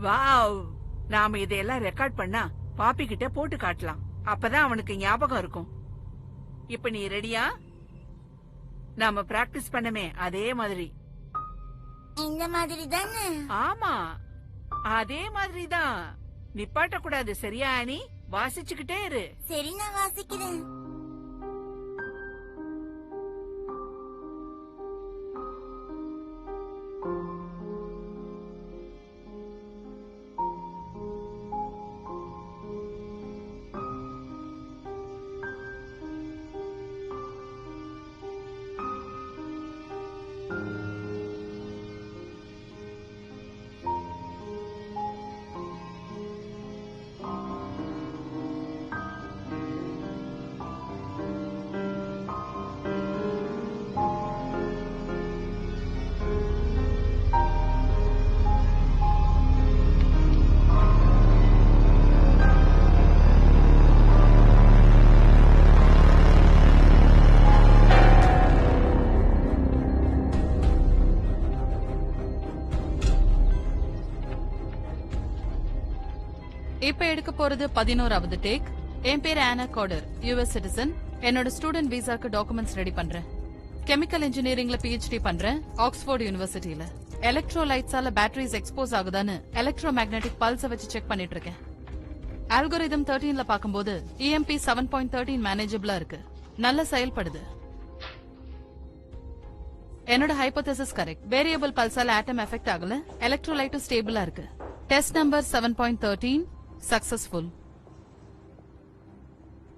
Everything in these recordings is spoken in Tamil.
வாவ், நாம இதையெல்லாம் ரெக்கார்ட் பண்ணா பாப்பி கிட்ட போட்டு காட்டலாம். அப்பதான் அவனுக்கு ஞாபகம் இருக்கும். இப்ப நீ ரெடியா? நாம பிராக்டிஸ் பண்ணமே அதே மாதிரி. இந்த மாதிரி தானே? ஆமா, அதே மாதிரி தான். நிப்பாட்ட கூடாது, சரியா அனி? வாசிச்சுக்கிட்டே இரு. சரி, நான் வாசிக்கிறேன். இப்ப எடுக்க போறது 11வது டேக். என் பேர் ஆனா கார்டர், யுஎஸ் சிட்டிசன். என்னோட ஸ்டூடெண்ட் விசாக்கு டாக்குமெண்ட்ஸ் ரெடி பண்றேன். கெமிக்கல் இன்ஜினியரிங்ல PhD பண்றேன், ஆக்ஸ்போர்ட் யூனிவர்சிட்டியில. எலக்ட்ரோலைட்ஸால பேட்டரிஸ் எக்ஸ்போஸ் ஆகுதான்னு எலக்ட்ரோ மேக்னெட்டிக் பல்ஸ வச்சு செக் பண்ணிட்டு இருக்கேன். ஆல்கோரிதம் 13ல பாக்கும்போது EMP 7.13 மேனேஜபிளா இருக்கு, நல்ல செயல்படுது. என்னோட hypothesis correct. Variable பல்ஸால atom effect ஆகல, எலக்ட்ரோலைட்டும் ஸ்டேபிளா இருக்கு. Test number 7.13 successful.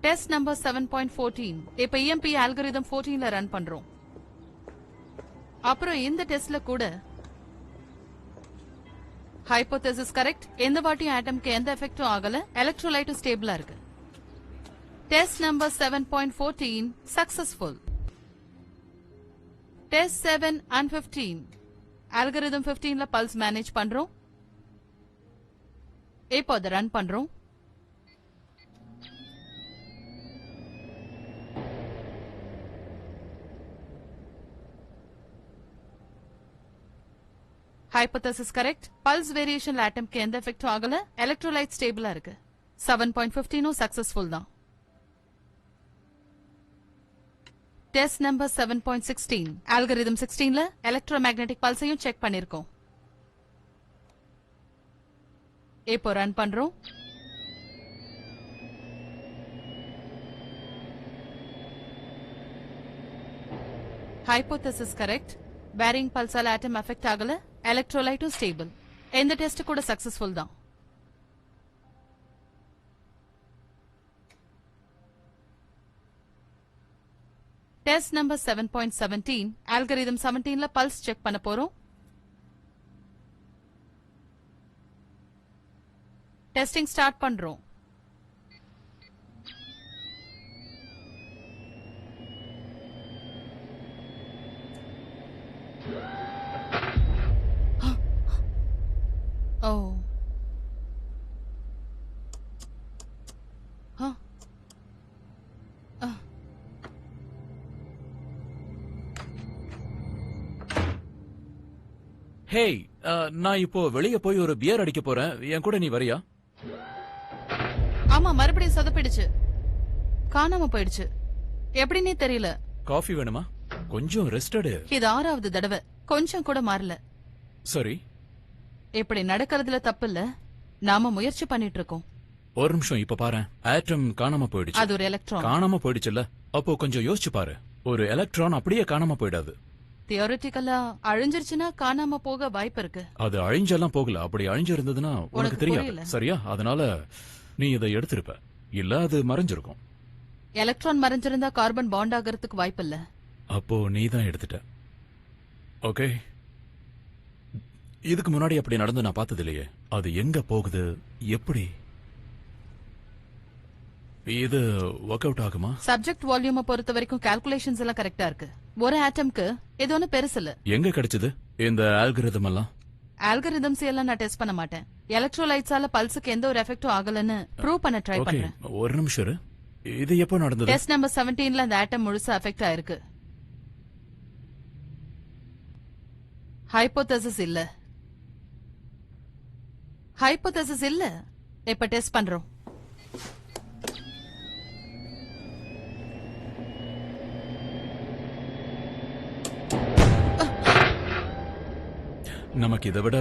Test number 7.14 இப்ப EMP ஆல்கரிதம் 14ல ரன் பண்றோம். அப்புறம் இந்த டெஸ்ட்ல கூட ஹைபோதேசிஸ் கரெக்ட். எந்த வாட்டியும் ஆட்டம்க்கு எந்த எஃபெக்டும் ஆகல, எலக்ட்ரோலைட்டும் ஸ்டேபிளா இருக்கு. Test number 7.14 successful. Test 7 and 15 algorithm 15ல பல்ஸ் மேனேஜ் பண்றோம். இப்போ அதை ரன் பண்றோம். Hypothesis correct. பல்ஸ் வேரியேஷன் ஆட்டம்க்கு எந்த எஃபெக்டும் ஆகல, எலக்ட்ரோலைட் ஸ்டேபிளா இருக்கு. 7.15 சக்சஸ்ஃபுல் தான். டெஸ்ட் நம்பர் 7.16 ஆல்கரிதம் 16ல எலக்ட்ரோ மேக்னெட்டிக் பல்ஸையும் செக் பண்ணிருக்கோம். இப்போ ரன் பண்றோம். Hypothesis correct. பேரிங் பல்ஸால ஆட்டம் எஃபெக்ட் ஆகல, எலக்ட்ரோலைட்டும் ஸ்டேபிள். எந்த டெஸ்ட் கூட சக்சஸ்ஃபுல் தான். டெஸ்ட் நம்பர் 7.17 ஆல்கரிதம் 17ல பல்ஸ் செக் பண்ண போறோம். டெஸ்டிங் ஸ்டார்ட் பண்றோம். ஓ, ஹேய், நான் இப்போ வெளியே போய் ஒரு பியர் அடிக்க போறேன். என் கூட நீ வரியா? ஆமா, மறுபடியும் சொதப்பிடுச்சு, காணாம போயிடுச்சு. எப்படின்னே தெரியல. காஃபி வேணுமா? கொஞ்சம் ரெஸ்ட் எடு. இது 6வது தடவை, கொஞ்சம் கூட மாறல. சரி, இப்படி நடக்கிறதுல தப்பு இல்ல, நாம முயற்சி பண்ணிட்டு இருக்கோம். ஒரு நிமிஷம், இப்ப பாரு. ஆட்டம் காணாம போயிடுச்சு. அது ஒரு எலக்ட்ரான். காணாம போயிடுச்சுல்ல, அப்போ கொஞ்சம் யோசிச்சு பாரு. ஒரு எலக்ட்ரான் அப்படியே காணாம போயிடாது. தியோரிட்டிக்கலா அழிஞ்சிருச்சுன்னா காணாம போக வாய்ப்பு இருக்கு. அது அழிஞ்செல்லாம் போகல. அப்படி அழிஞ்சிருந்ததுன்னா உனக்கு தெரியாது, சரியா? அதனால நீ இதை எடுத்திருப்ப, இல்ல அது மறைஞ்சிருக்கும். எலக்ட்ரான் மறைஞ்சிருந்தா கார்பன் பாண்ட் ஆகிறதுக்கு வாய்ப்பு இல்ல. அப்போ நீ தான் எடுத்துட்ட. ஓகே, இதுக்கு முன்னாடி அப்படி நடந்து நான் பார்த்தது இல்லையே. அது எங்க போகுது, எப்படி? இது ஒர்க் அவுட் ஆகுமா? சப்ஜெக்ட் வால்யூமை பொறுத்த வரைக்கும் கால்குலேஷன்ஸ் எல்லாம் கரெக்டா இருக்கு. ஒரு ஆட்டம்க்கு இது ஒண்ணு பெருசு இல்ல. எங்க கிடைச்சது இந்த ஆல்கரிதம் எல்லாம்? ஆல்கரிதம்ஸ் எல்லாம் நான் டெஸ்ட் பண்ண மாட்டேன். எலக்ட்ரோலைட்ஸால பல்ஸுக்கு எந்த ஒரு எஃபெக்டும் ஆகலன்னு ப்ரூவ் பண்ண ட்ரை பண்றேன். ஒரு நிமிஷம் இரு. இது எப்போ நடந்தது? டெஸ்ட் நம்பர் 17ல அந்த ஆட்டம் முழுசா அஃபெக்ட் ஆயிருக்கு. ஹைபோதேசிஸ் இல்ல. ஹைப்போதசிஸ் இல்ல, இப்ப டெஸ்ட் பண்றோம். நமக்கு இதை விட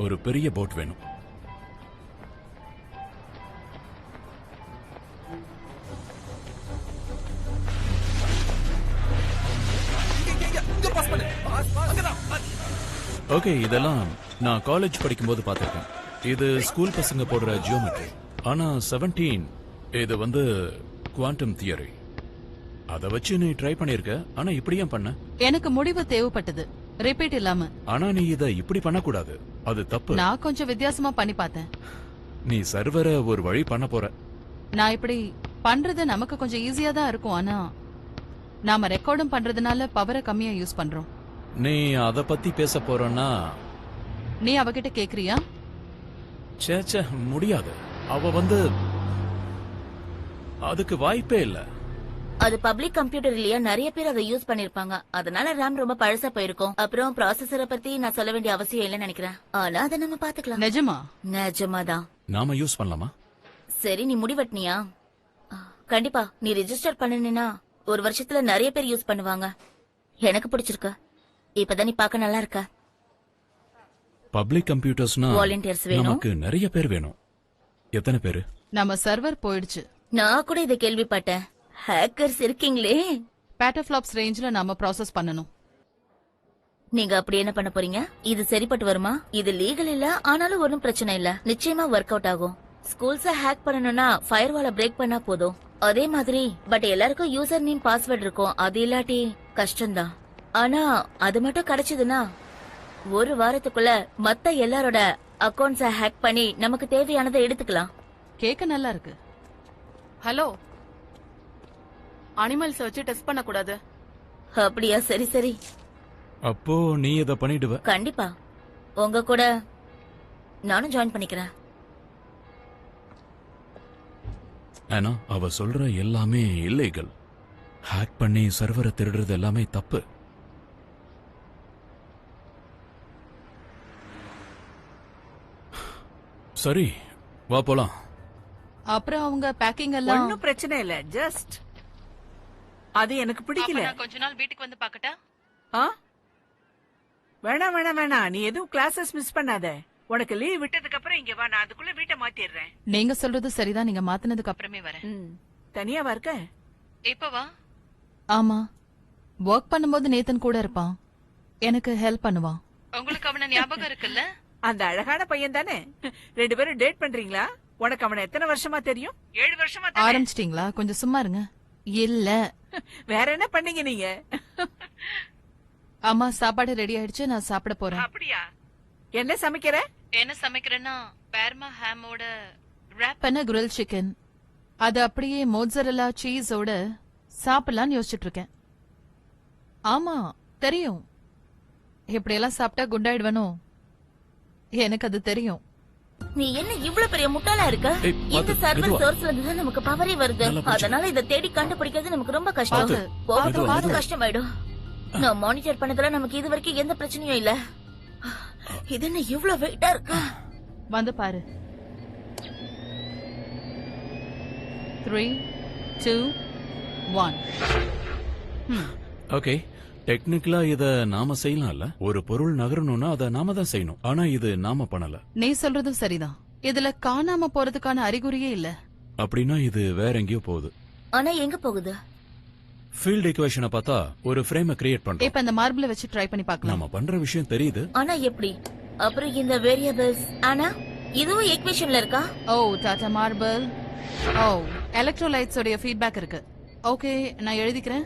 ஒரு பெரிய போட் வேணும். ஓகே, இதெல்லாம் நான் காலேஜ் படிக்கும்போது பார்த்திருக்கேன். இது ஸ்கூல் பசங்க போடுற ஜியோமெட்ரி. ஆனா 17 இது வந்து குவாண்டம் தியரி. அத வச்சு நீ ட்ரை பண்ணிருக்க. ஆனா இப்படி ஏன் பண்ண? எனக்கு முடிவு தேவைப்பட்டது, ரிப்பீட் இல்லாம. ஆனா நீ இத இப்படி பண்ணக்கூடாது, அது தப்பு. நான் கொஞ்சம் வித்தியாசமா பண்ணி பார்த்தேன். நீ சர்வரை ஒரு வழி பண்ண போற. நான் இப்படி பண்றது நமக்கு கொஞ்சம் ஈஸியா தான் இருக்கும், ஆனா நாம ரெக்கார்டும் பண்றதுனால பவரை கம்மியா யூஸ் பண்றோம். நீ அத பத்தி பேச போறன்னா நீ அவகிட்ட கேக்குறியா? சேச்சே, முடியாது. அவ வந்து அதுக்கு வாய்ப்பே இல்ல. அது பப்ளிக் கம்ப்யூட்டர் இல்லையா, நிறைய பேர் அதை யூஸ் பண்ணிருப்பாங்க. அதனால RAM ரொம்ப பழசா போயிருக்கும். அப்புறம் ப்ராசஸரை பத்தி நான் சொல்ல வேண்டிய அவசியம் இல்லைன்னு நினைக்கிறேன். ஆனா அதை நம்ம பாத்துக்கலாம். நிஜமா? நிஜமாதான். நாம யூஸ் பண்ணலாமா? சரி, நீ முடிவெட்டினியா? கண்டிப்பா. நீ ரெஜிஸ்டர் பண்ணனா 1 வருஷத்துல நிறைய பேர் யூஸ் பண்ணுவாங்க. எனக்கு பிடிச்சிருக்கு. இப்பதான் நீ பார்க்க நல்லா இருக்க. பப்ளிக் கம்ப்யூட்டர்ஸ்னா வாலண்டியர்ஸ் வேணும். நமக்கு நிறைய பேர் வேணும். எத்தனை பேரு? நம்ம சர்வர் போயிடுச்சு. நான் கூட இதை கேள்விப்பட்டேன். ஹேக்கர்ஸ் இருக்கீங்களே. பேட்டர்ஃபிளாப்ஸ் ரேஞ்ச்ல நாம ப்ராசஸ் பண்ணனும். நீங்க அப்படி என்ன பண்ண போறீங்க? இது சரிப்பட்டு வருமா? இது லீகல் இல்ல, ஆனாலும் ஒன்னும் பிரச்சனை இல்ல. நிச்சயமா ஒர்க் அவுட் ஆகும். ஸ்கூல்ஸ ஹேக் பண்ணனும்னா ஃபயர்வாலை பிரேக் பண்ணா போதும். அதே மாதிரி பட் எல்லாருக்கும் யூசர் நேம் பாஸ்வேர்ட் இருக்கும். அது இல்லாட்டி கஷ்டம்தான். ஆனா அது மட்டும் கிடைச்சதுன்னா 1 வாரத்துக்குள்ள மத்த எல்லாரோட அக்கவுண்ட்ஸ ஹேக் பண்ணி நமக்கு தேவையானதை எடுத்துக்கலாம். கேக்க நல்லா இருக்கு. ஹலோ, அனிமல்ஸ் வச்சு டெஸ்ட் பண்ண கூடாது. அப்படியா? சரி சரி, அப்போ நீ இத பண்ணிடுவ? கண்டிப்பா. உங்க கூட நானும் ஜாயின் பண்ணிக்கிறேன். ஆனா அவ சொல்ற எல்லாமே இல்லீகல். ஹேக் பண்ணி சர்வரை திருடுறது எல்லாமே தப்பு. சரி, வா போலாம். அப்புறம் அவங்க பேக்கிங் எல்லாம் ஒன்னும் பிரச்சனை இல்ல. ஜஸ்ட் அது எனக்கு பிடிக்கல. கொஞ்ச நாள் வீட்டுக்கு வந்து பாக்கட்டா? ஆ? வேணாம் வேணாம் வேணாம். நீ எதுவும் கிளாஸஸ் மிஸ் பண்ணாத. உனக்கு லீவ் விட்டதுக்கு அப்புறம் இங்க வா, நான் அதுக்குள்ள வீட்டை மாத்திடுறேன். நீங்க சொல்றது சரிதான். நீங்க மாத்தினதுக்கு அப்புறமே வரேன். தனியாவா இருக்க? இப்ப வா. ஆமா, ஒர்க் பண்ணும்போது நேத்தன் கூட இருப்பான். எனக்கு ஹெல்ப் பண்ணுவான். உங்களுக்கு அவன ஞாபகம் இருக்குல்ல? அந்த அழகான பையன் தானே? 2 பேரும் டேட் பண்றீங்களா? உனக்கு அவனை எத்தனை வருஷமா தெரியும்? 7 வருஷமா தானே? ஆரம்பிச்சிட்டீங்களா? கொஞ்சம் சும்மா இருங்க. இல்ல, வேற என்ன பண்ணீங்க நீங்க? அம்மா சாப்பாடு ரெடி ஆயிடுச்சு, நான் சாப்பிட போறேன். அப்படியா? என்ன சமைக்கிற? என்ன சமைக்கிறேன்னா பார்மா ஹாமோட ராப் பண்ண கிரில் சிக்கன். அது அப்படியே மோட்சரெல்லா சீஸோட சாப்பிடலாம்னு யோசிச்சுட்டு இருக்கேன். ஆமா தெரியும், இப்படியெல்லாம் சாப்பிட்டா குண்டாயிடுவனோ. எனக்கு அது தெரியும். நீ என்ன இவ்ளோ பெரிய முட்டாளா இருக்க? ஏய், இந்த பாத்து, சர்வர் மெதுவா. சோர்ஸ்ல இருந்து தான் நமக்கு பவரே வருது. நல்லா புடிச்சு. அதனால இத தேடி கண்டுபிடிக்கிறது நமக்கு ரொம்ப கஷ்டம். பாத்து, போக மெதுவா, போக மெதுவா. கஷ்டமாயிடும். நான் மானிட்டர் பண்ணதுல நமக்கு இது வரைக்கும் எந்த பிரச்சனையும் இல்ல. இது என்ன இவ்ளோ வெயிட்டா இருக்கு? வந்து பாரு. 3, 2, 1. ஓகே, டெக்னிக்கலா இத நாம செய்யலாம்ல. ஒரு பொருள் நகரணும்னா அத நாம தான் செய்யணும். ஆனா இது நாம பண்ணல. நீ சொல்றதும் சரிதான். இதுல காணாம போறதுக்கான அறிகுறியே இல்ல. அப்படின்னா இது வேற எங்கேயோ போகுது. ஆனா எங்க போகுது? ஃபீல்ட் ஈக்குவேஷனை பார்த்தா ஒரு ஃப்ரேமை கிரியேட் பண்றோம். இப்ப இந்த மார்பிள வச்சு ட்ரை பண்ணி பார்க்கலாம். நாம பண்ற விஷயம் தெரியுது. ஆனா எப்படி? அப்புறம் இந்த வேரியபிள்ஸ் ஆனா இதுவும் ஈக்குவேஷன்ல இருக்கா? ஓ, டாடா மார்பிள். ஓ, எலக்ட்ரோலைட்ஸ் உடைய ஃபீட்பேக் இருக்கு. ஓகே, நான் எழுதிக்கிறேன்.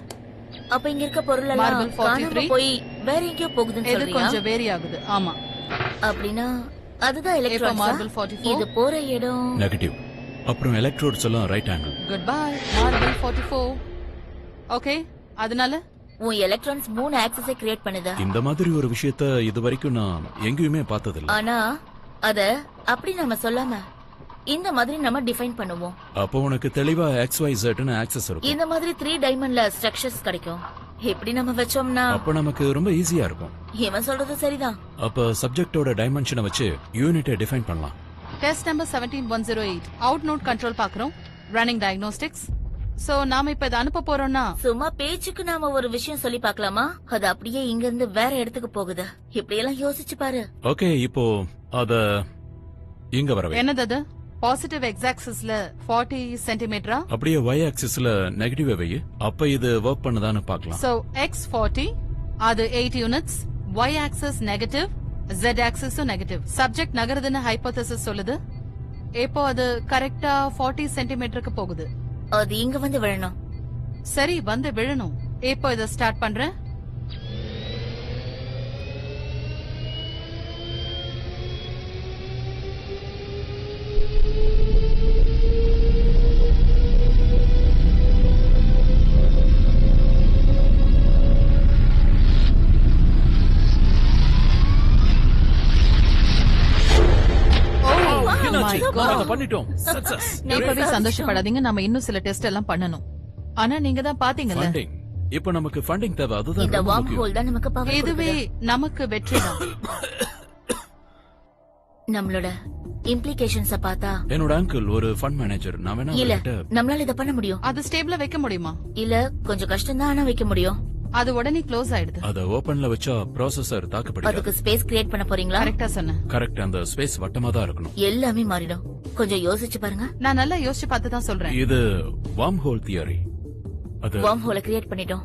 அப்ப இங்க இருக்க பொருள் எல்லாம் Marble 43. காணாம போய் வேற எங்கேயோ போகுதுன்னு இது சொல்றியா? கொஞ்சம் வேரி ஆகுது. ஆமா, அப்படின்னா அதுதான் இப்ப எலக்ட்ரான்ஸா? மார்பிள் 44. இது போற இடம் நெகட்டிவ். அப்புறம் எலக்ட்ரோட்ஸ் எல்லாம் right angle. Good bye. Marble 44. Okay, அதனால உன் எலக்ட்ரான்ஸ் 3 ஆக்சிஸை கிரியேட் பண்ணுது. இந்த மாதிரி ஒரு விஷயத்த இது வரைக்கும் நான் எங்கேயுமே பார்த்ததில்ல. ஆனா அத அப்படி நம்ம சொல்லாம இந்த மாதிரி நம்ம டிஃபைன் பண்ணுவோம். அப்போ உனக்கு தெளிவா XYZ ன்னு ஆக்சஸ் இருக்கும். இந்த மாதிரி 3 டைமென்ஷன்ல ஸ்ட்ரக்சர்ஸ் கிடைக்கும். இப்படி நம்ம வச்சோம்னா அப்ப நமக்கு ரொம்ப ஈஸியா இருக்கும். இவன் சொல்றது சரிதான். அப்ப சப்ஜெக்டோட டைமென்ஷனை வச்சு யூனிட்டை டிஃபைன் பண்ணலாம். Test number 17108 out node control பாக்குறோம். Running diagnostics. சோ நாம இப்ப இதை அனுப்ப போறோம்னா சும்மா பேச்சுக்கு நாம ஒரு விஷயம் சொல்லி பார்க்கலாமா? அது அப்படியே இங்க இருந்து வேற இடத்துக்கு போகுது. இப்படி எல்லாம் யோசிச்சு பாரு. ஓகே, இப்போ அத இங்க வரவே. என்னது அது? பாசிட்டிவ் எக்ஸ் ஆக்சிஸ்ல 40 சென்டிமீட்டரா? அப்படியே y ஆக்சிஸ்ல நெகட்டிவ் வை. அப்ப இது வர்க் பண்ணுதான்னு பார்க்கலாம். சோ x 40 அது 8 units, y axis negative, z axis negative. Subject நகருதுன்னு ஹைபோதசிஸ் சொல்லுது. இப்போ அது கரெக்டா 40 சென்டிமீட்டருக்கு போகுது. அது இங்க வந்து விழணும். சரி, வந்து விழணும். இப்போ இதை ஸ்டார்ட் பண்றேன். என்னாச்சு? my God. நாங்க பண்ணிட்டோம். சக்சஸ். இப்பவே சந்தோஷப்படாதீங்க, நம்ம இன்னும் சில டெஸ்ட் எல்லாம் பண்ணணும். ஆனா நீங்க தான் பாத்தீங்கல்ல, ஃபண்டிங். இப்போ நமக்கு ஃபண்டிங் தேவை. அதுதான் இந்த ரொம்ப வார்ம் முக்கியம். ஹோல் தான் நமக்கு பவர் இதுவே கொடுக்குது. நமக்கு வெற்றி தான். நம்மளோட இம்ப்ளிகேஷன்ஸ பார்த்தா என்னோட அங்கிள் ஒரு ஃபண்ட் மேனேஜர். நான் வேணா இல்ல அவர்கிட்ட நம்மளால இத பண்ண முடியும். அது ஸ்டேபிளா வைக்க முடியுமா? இல்ல கொஞ்சம் கஷ்டம் தான், ஆனா வைக்க முடியும். அது உடனே க்ளோஸ் ஆயிடுது. அத ஓபன்ல வச்சா ப்ராசஸர் தாக்குப்பிடிக்காது. அதுக்கு ஸ்பேஸ் கிரியேட் பண்ண போறீங்களா? கரெக்டா சொன்னேன். கரெக்ட். அந்த ஸ்பேஸ் வட்டமா தான் இருக்கணும். எல்லாமே மாறிடும். கொஞ்சம் யோசிச்சு பாருங்க. நான் நல்லா யோசிச்சு பார்த்து தான் சொல்றேன். இது வார்ம் ஹோல் தியரி. அது வார்ம் ஹோல கிரியேட் பண்ணிட்டோம்.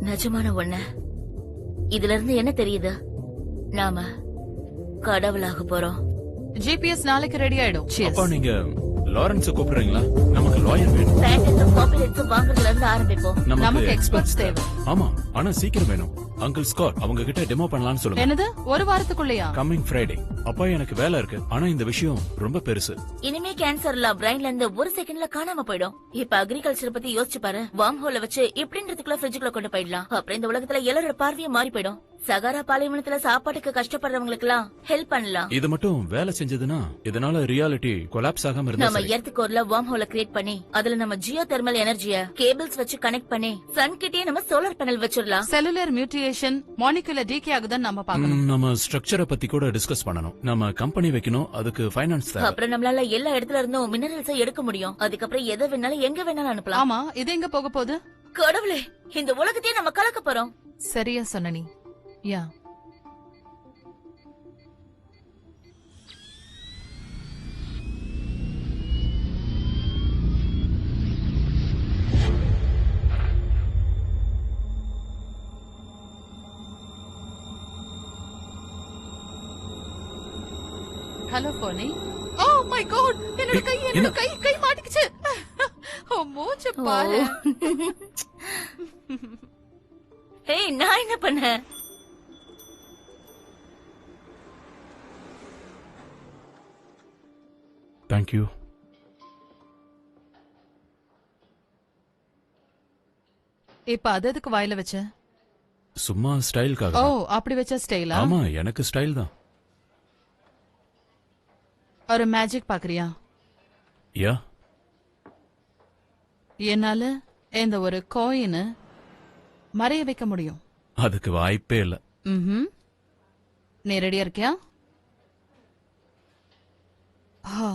நிஜமான ஒண்ணு. இதுல இருந்து என்ன தெரியுது? நாம கடவுளாக போறோம். ஜிபிஎஸ் நாளைக்கு ரெடி ஆயிடும். அப்பா Cheers. நீங்க லாரன்ஸ் கூப்பிடுறீங்களா? நமக்கு லாயர் வேணும். பேட்டன்ட்டும் காப்பிரைட்ஸும் வாங்குறதுல இருந்து ஆரம்பிப்போம். நமக்கு experts தேவை. ஆமா, ஆனா சீக்கிரம் வேணும். அங்கிள் ஸ்காட் அவங்க கிட்ட டெமோ பண்ணலாம்னு சொல்லுங்க. என்னது, ஒரு வாரத்துக்குள்ளயா? Coming Friday. அப்பா எனக்கு வேலை இருக்கு. ஆனா இந்த விஷயம் ரொம்ப பெருசு. இனிமே கேன்சர்ல பிரைன்ல இருந்து ஒரு செகண்ட்ல காணாம போயிடும். இப்ப அக்ரிகல்ச்சர் பத்தி யோசிச்சு பாரு. வார்ம் ஹோல வச்சு இப்படின்றதுக்குள்ள ஃப்ரிட்ஜுக்குள்ள கொண்டு போயிடலாம். அப்புறம் இந்த உலகத்துல எல்லாரோட பார்வையும் மாறி போயிடும். சகாரா பாலைவனத்துல சாப்பாட்டுக்கு கஷ்டப்படுறவங்களுக்கு எல்லாம் ஹெல்ப் பண்ணலாம். இது மட்டும் வேலை செஞ்சதுன்னா இதனால ரியாலிட்டி கொலாப்ஸ் ஆகாம இருந்தா நம்ம சரி. எர்த் கோர்ல வார்ம் ஹோல கிரியேட் பண்ணி அதுல நம்ம ஜியோ தெர்மல் எனர்ஜிய கேபிள்ஸ் வச்சு கனெக்ட் பண்ணி சன் கிட்டே நம்ம சோலார் பேனல் வச்சிடலாம். செல்லுலர் மியூட்டேஷன், மாலிகுலர் டீகே ஆகுதுன்னு நம்ம பார்க்கணும். நம்ம ஸ்ட்ரக்சரை பத்தி கூட டிஸ்கஸ் பண்ணணும். நம்ம கம்பெனி வைக்கணும். அதுக்கு ஃபைனான்ஸ் தேவை. அப்புறம் நம்மளால எல்லா இடத்துல இருந்தும் மினரல்ஸ் எடுக்க முடியும். அதுக்கப்புறம் எதை வேணாலும் எங்க வேணாலும் அனுப்பலாம். ஆமா, இது எங்க போக போகுது? கடவுளே, இந்த உலகத்தையே நம்ம கலக்க போறோம். சரியா சொன்ன நீ. யா. ஹலோ போனி. ஓ மை காட், என்னோட கை மாட்டிக்கிச்சு. ஓ மூச்சு பாரு. ஏய், நான் என்ன பண்ணேன்? Thank you. இப்ப அது எதுக்கு வாயில வச்ச? சும்மா ஸ்டைலுக்காக ஓ, தான். அப்படி வச்ச ஸ்டைலா? ஆமா, எனக்கு ஸ்டைல் தான். ஒரு மேஜிக் பாக்குறியா? யா. என்னால இந்த ஒரு காயின் மறைய வைக்க முடியும். அதுக்கு வாய்ப்பே இல்ல. ம்ஹும். நீ ரெடியா இருக்கியா? ஆ.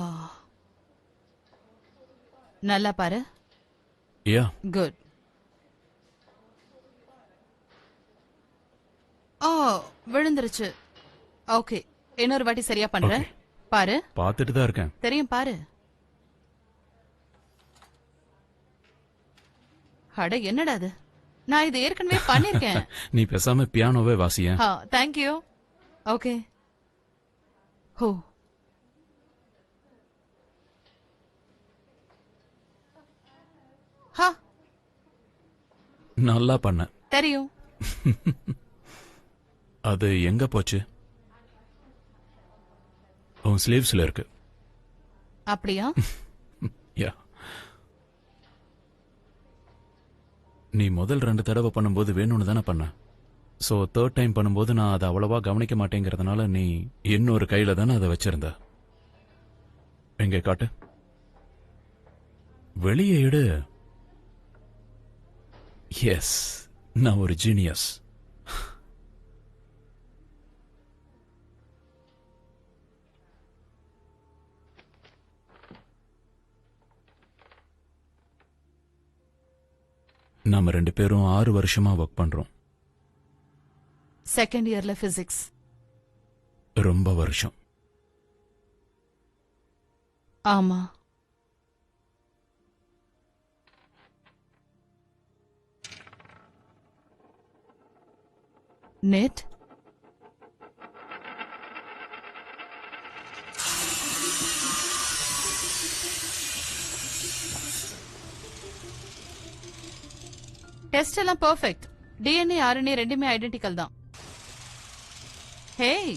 நல்லா பாரு. யா. குட். ஓ, விழுந்துருச்சு. ஓகே, இன்னொரு வாட்டி சரியா பண்றேன். Okay. பாரு. பாத்துட்டு தான் இருக்கேன். தெரியும், பாரு. அட, என்னடா அது? நான் இது ஏற்கனவே பண்ணிருக்கேன். நீ பேசாம பியானோவே வாசிய. தேங்க்யூ. ஓகே. ஹோ. ஹா, நல்லா பண்ண. தெரியும். அது எங்க போச்சு? உன் ஸ்லீவ்ஸ்ல இருக்கு. அப்படியா? யா. நீ முதல் 2 தடவை பண்ணும்போது வேணும்னு தானே பண்ண. சோ தேர்ட் டைம் பண்ணும்போது நான் அதை அவ்வளவா கவனிக்க மாட்டேங்கிறதுனால நீ இன்னொரு கையில தானே அதை வச்சிருந்த. எங்க காட்டு. வெளியே எடு. எஸ், நான் ஒரு ஜீனியஸ். நாம 2 பேரும் 6 வருஷமா ஒர்க் பண்றோம். செகண்ட் இயர்ல பிசிக்ஸ். ரொம்ப வருஷம். ஆமா. நெட் டெஸ்ட் எல்லாம் பெர்ஃபெக்ட். டிஎன்ஏ ஆர்என்ஏ ரெண்டுமே ஐடென்டிக்கல் தான். ஹேய்,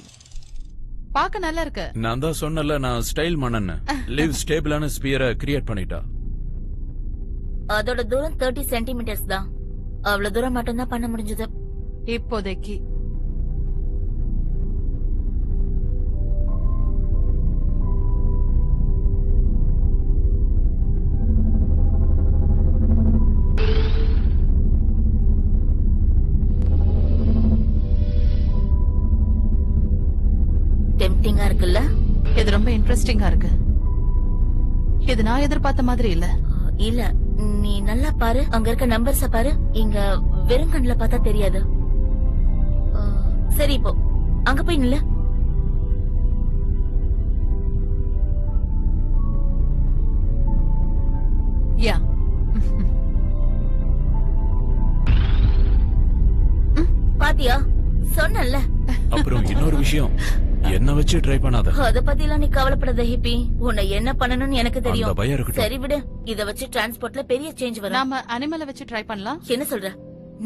பாக்க நல்லா இருக்கு. நான் தான் சொன்னல, நான் ஸ்டைல் மன்னன். லிவ் ஸ்டேபிளான ஸ்பியரை கிரியேட் பண்ணிட்டா. அதோட தூரம் 30 சென்டிமீட்டர்ஸ் தான். அவ்வளவு தூரம் மட்டும் தான் பண்ண முடிஞ்சது இப்போதைக்கு. டெம்ப்டிங்கா இருக்குல்ல? இது ரொம்ப இன்ட்ரெஸ்டிங்கா இருக்கு. இது நான் எதிர்பார்த்த மாதிரி இல்ல. இல்ல, நீ நல்லா பாரு. அங்க இருக்க நம்பர்ஸ பாரு. இங்க வெறும் கண்ணுல பார்த்தா தெரியாது. சரி, இப்போ அங்க போய் நில்லு. யா. பாத்தியா, சொன்னல. அப்புறம் இன்னொரு விஷயம், என்ன வச்சு ட்ரை பண்ணாத. அத பத்திலாம் நீ கவலைப்படாத ஹிப்பி. உன்னை என்ன பண்ணணும்னு எனக்கு அந்த தெரியும். பயம் இருக்கட்டும். சரி விடு. இத வச்சு டிரான்ஸ்போர்ட்ல பெரிய சேஞ்ச் வரும். நாம அனிமலை வச்சு ட்ரை பண்ணலாம். என்ன சொல்ற?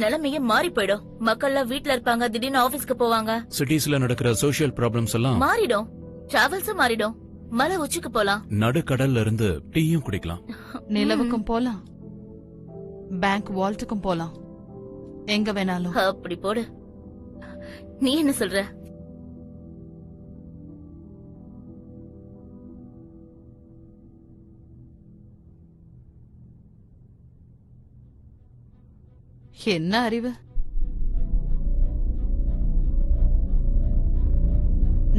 நிலைமையே மாறி போயிடும். மக்கள்லாம் வீட்ல இருப்பாங்க, திடீர்னு ஆபீஸ்க்கு போவாங்க. சிட்டிஸ்ல நடக்கிற சோஷியல் ப்ராப்ளம்ஸ் எல்லாம் மாறிடும். டிராவல்ஸும் மாறிடும். மலை உச்சிக்கு போலாம். நடுக்கடல்ல இருந்து டீயும் குடிக்கலாம். நிலவுக்கும் போலாம், பேங்க் வால்ட்டுக்கும் போலாம், எங்க வேணாலும். அப்படி போடு. நீ என்ன சொல்ற? என்ன அறிவு!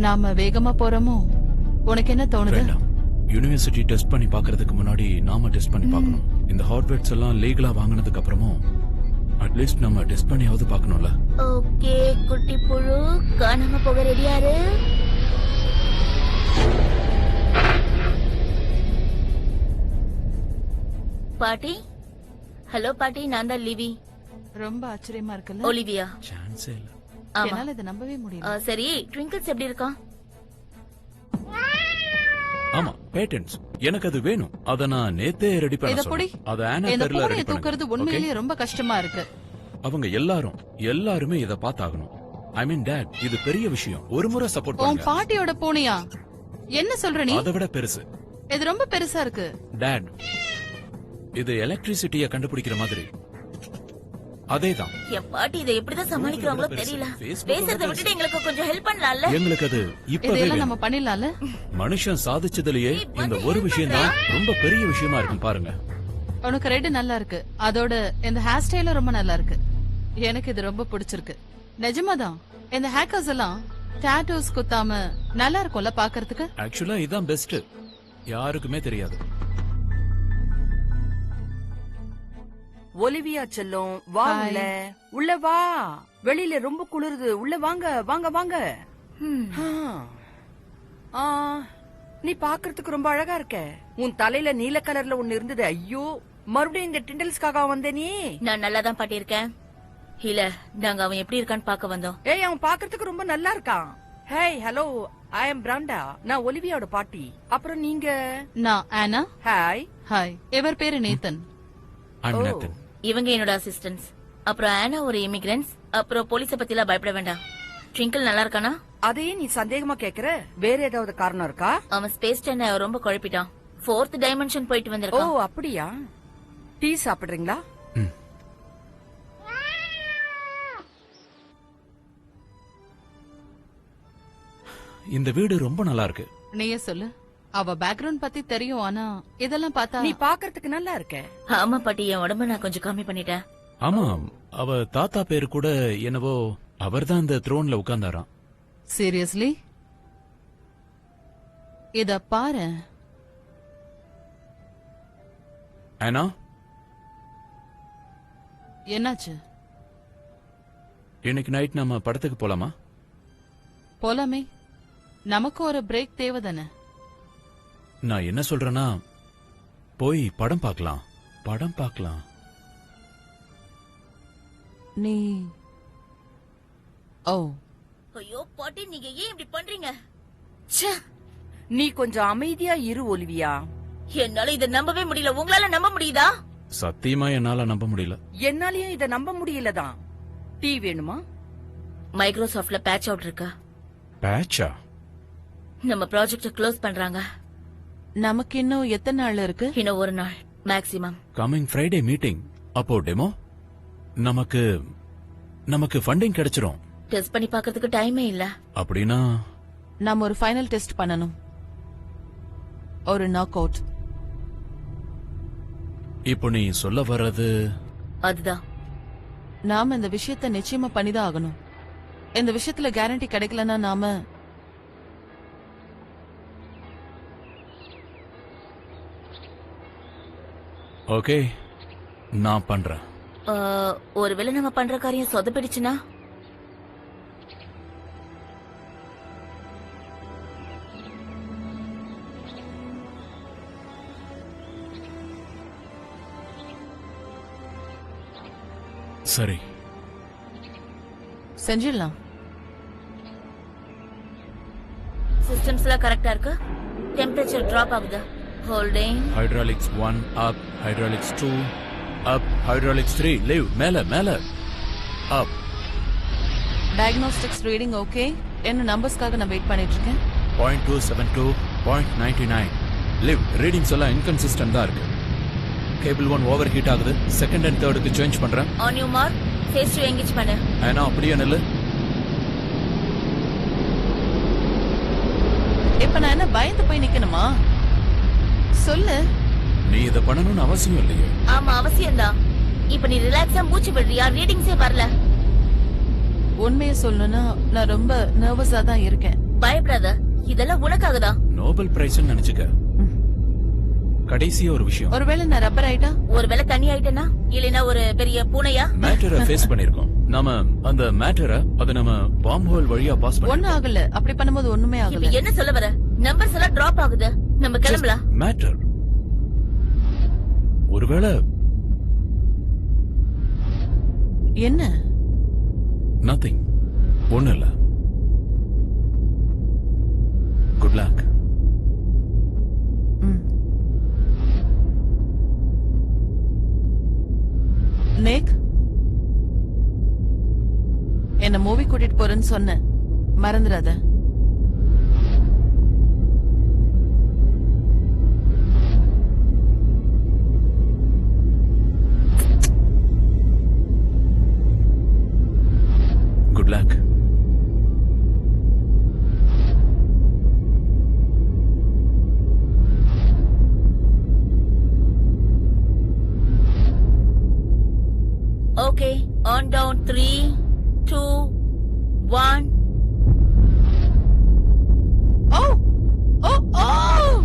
நாம வேகமா போறோமோ? உனக்கு என்ன தோணுது? வேண்டாம். யூனிவர்சிட்டி டெஸ்ட் பண்ணி பார்க்கிறதுக்கு முன்னாடி நாம டெஸ்ட் பண்ணி பார்க்கணும். இந்த ஹார்ட்வேர்ட்ஸ் எல்லாம் லீகலா வாங்குனதுக்கு அப்புறமும் அட்லீஸ்ட் நம்ம டெஸ்ட் பண்ணியாவது பார்க்கணும்ல. ஓகே குட்டி புழு, காணாம போக ரெடியாரு. பாட்டி. ஹலோ பாட்டி, நான் தான் லிவி. ரொம்ப ஆச்சரியமா இருக்குல்ல? ஒலிவியா. சான்ஸே இல்ல. ஆமா. என்னால இதை நம்பவே முடியல. சரி, ட்விங்கிள்ஸ் எப்படி இருக்கான்? ஆமா, பேட்டன்ட்ஸ். எனக்கு அது வேணும். அத நான் நேத்தே ரெடி இத பண்ண பொடி. சொன்னேன். அத ஆனா இந்த பேர்ல பூனையை ரெடி தூக்குறது உண்மையிலேயே ரொம்ப கஷ்டமா இருக்கு. அவங்க எல்லாருமே இத பார்த்தாகணும். ஐ மீன் டாட், இது பெரிய விஷயம். ஒரு முறை சப்போர்ட் உன் பண்ணுங்க. பாட்டியோட பூனையா? என்ன சொல்ற நீ? அதை விட பெருசு. இது ரொம்ப பெருசா இருக்கு. டாட், இது எலக்ட்ரிசிட்டியை கண்டுபிடிக்கிற மாதிரி. அதேதான். என் பாட்டி இதை எப்படிதான் சமாளிக்கிறாங்களோ தெரியல. பேசுறதை விட்டுட்டு எங்களுக்கு கொஞ்சம் ஹெல்ப் பண்ணலாம்ல? எங்களுக்கு அது இப்பவே இதெல்லாம் வேணும். நம்ம பண்ணிடலாம்ல? மனுஷன் சாதிச்சதுலயே இந்த ஒரு விஷயம் தான் ரொம்ப பெரிய விஷயமா இருக்கும் பாருங்க. உனக்கு ரெட் நல்லா இருக்கு. அதோட இந்த ஹேர் ஸ்டைலும் ரொம்ப நல்லா இருக்கு. எனக்கு இது ரொம்ப பிடிச்சிருக்கு. நிஜமாதான். இந்த ஹேக்கர்ஸ் எல்லாம் டாட்டூஸ் குத்தாம நல்லா இருக்கும்ல பாக்குறதுக்கு. ஆக்சுவலா இதான் பெஸ்ட். யாருக்குமே தெரியாது. ஒலிவியா செல்லும், வா Hi. உள்ள. உள்ள வா. வெளியில ரொம்ப குளிருது. உள்ள வாங்க வாங்க வாங்க. ஆ, நீ பாக்குறதுக்கு ரொம்ப அழகா இருக்க. உன் தலையில நீல கலர்ல ஒண்ணு இருந்தது. ஐயோ, மறுபடியும் இந்த டிண்டல்ஸ்காக வந்த நீ? நான் நல்லா தான் பாட்டி இருக்கேன். இல்ல, நாங்க அவன் எப்படி இருக்கான்னு பார்க்க வந்தோம். ஏய், அவன் பாக்குறதுக்கு ரொம்ப நல்லா இருக்கான். ஹேய், ஹலோ, ஐ அம் பிராண்டா. நான் ஒலிவியாவோட பாட்டி. அப்புறம் நீங்க? நான் ஆனா. ஹாய். ஹாய். இவர் பேரு நேத்தன். I'm Oh. Nathan. இவங்க என்னோட அசிஸ்டன்ஸ். அப்புறம் ஆனா ஒரு இமிகிரன்ஸ். அப்புறம் போலீஸ பத்தி எல்லாம் பயப்பட வேண்டாம். ட்விங்கிள் நல்லா இருக்கானா? அதையே நீ சந்தேகமா கேக்குற? வேற ஏதாவது காரணம் இருக்கா? அவன் ஸ்பேஸ் டைம் ரொம்ப குழப்பிட்டான். 4th டைமென்ஷன் போயிட்டு ஓ, வந்திருக்கான். அப்படியா? டீ சாப்பிடுறீங்களா? ம். இந்த வீடு ரொம்ப நல்லா இருக்கு. நீயே சொல்லு. அவ பேக்ரவுண்ட் பத்தி தெரியும். ஆனா இதெல்லாம் பார்த்தா நீ பாக்குறதுக்கு நல்லா இருக்க. ஆமா பாட்டி, என் உடம்ப நான் கொஞ்சம் கம்மி பண்ணிட்டேன். ஆமா, அவ தாத்தா பேரு கூட என்னவோ அவர்தான் இந்த த்ரோன்ல உட்கார்ந்தாராம். சீரியஸ்லி? இத பாரு. ஆனா என்னாச்சு? இன்னைக்கு நைட் நம்ம படத்துக்கு போலாமா? போலாமே. நமக்கு ஒரு பிரேக் தேவைதானே. நான் என்ன சொல்றேன்னா, போய் படம் பார்க்கலாம். படம் பார்க்கலாம். நீ ஓ ஐயோ பாட்டி, நீங்க ஏன் இப்படி பண்றீங்க? ச்சே, நீ கொஞ்சம் அமைதியா இரு ஒலிவியா. என்னால இத நம்பவே முடியல. உங்களால நம்ப முடியுதா? சத்தியமா என்னால நம்ப முடியல. என்னாலயும் இத நம்ப முடியலதான். டீ வேணுமா? மைக்ரோசாஃப்ட்ல பேட்ச் அவுட் இருக்கா? பேட்சா? நம்ம ப்ராஜெக்ட க்ளோஸ் பண்றாங்க. நமக்கு இன்னும் எத்தனை நாள் இருக்கு? இன்னும் ஒரு நாள் மேக்ஸிமம். Coming Friday meeting. அப்போ டெமோ நமக்கு ஃபண்டிங் கிடைச்சிரும். டெஸ்ட் பண்ணி பார்க்கிறதுக்கு டைமே இல்ல. அப்படின்னா நாம ஒரு ஃபைனல் டெஸ்ட் பண்ணணும். ஒரு நாக் அவுட். இப்போ நீ சொல்ல வர்றது அதுதான். நாம இந்த விஷயத்தை நிச்சயமா பண்ணிதான் ஆகணும். இந்த விஷயத்துல கேரண்டி கிடைக்கலன்னா நாம ஓகே, நான் பண்றேன். ஒருவேளை நம்ம பண்ற காரியம் சொதப்பிடுச்சுன்னா? சரி, செஞ்சிடலாம். சிஸ்டம்ஸ் எல்லாம் கரெக்டா இருக்கு. டெம்பரேச்சர் டிராப் ஆகுது. ஹோல்டிங். ஹைட்ராலிக்ஸ் 1 அப், ஹைட்ராலிக்ஸ் 2 அப், ஹைட்ராலிக்ஸ் 3 லீவ். மேல மேல அப். Diagnostics reading okay. என்ன நம்பர்ஸ்க்காக நான் வெயிட் பண்ணிட்டு இருக்கேன். 0.272, 0.99 லீவ். ரீடிங்ஸ் எல்லாம் இன்கன்சிஸ்டன்ட் தான் இருக்கு. கேபிள் 1 ஓவர் ஹீட் ஆகுது. செகண்ட் அண்ட் தேர்டுக்கு சேஞ்ச் பண்றேன். On you mark, phase two engage பண்ணு. ஏன்னா அப்படியே நில்லு. இப்ப நான் என்ன பயந்து போய் நிக்கணுமா? சொல்லு. நீ இத பண்ணணும்னு அவசியம் இல்லையே. ஆமா, அவசியம்தான். இப்ப நீ ரிலாக்ஸா மூச்சு விடுறியா? ரீடிங்ஸே வரல. உண்மையை சொல்லணும்னா நான் ரொம்ப நர்வஸா தான் இருக்கேன். பயப்படாத, இதெல்லாம் உனக்காக தான். நோபல் பிரைஸ் நினைச்சுக்க. கடைசியா ஒரு விஷயம். ஒருவேளை நான் ரப்பர் ஆயிட்டா? ஒருவேளை தண்ணி ஆயிட்டேனா? இல்லனா ஒரு பெரிய பூனையா? மேட்டரை ஃபேஸ் பண்ணிருக்கோம். நாம அந்த மேட்டரை அது நம்ம பாம் ஹோல் வழியா பாஸ் ஒண்ணு பண்ணோம். ஆகல. அப்படி பண்ணும்போது ஒண்ணுமே இப்ப ஆகல. என்ன சொல்ல வர? நம்பர்ஸ் எல்லாம் டிராப் ஆகுது. நம்ம கிளம்பலாம். மேட்டர் ஒருவேளை என்ன? நத்திங், ஒண்ணு இல்ல. Good luck. நேக், என்ன மூவி கூட்டிட்டு போறேன்னு சொன்னேன், மறந்துடாத. Good luck. Okay, on down 3, 2, 1. Oh! Oh! Oh! Oh!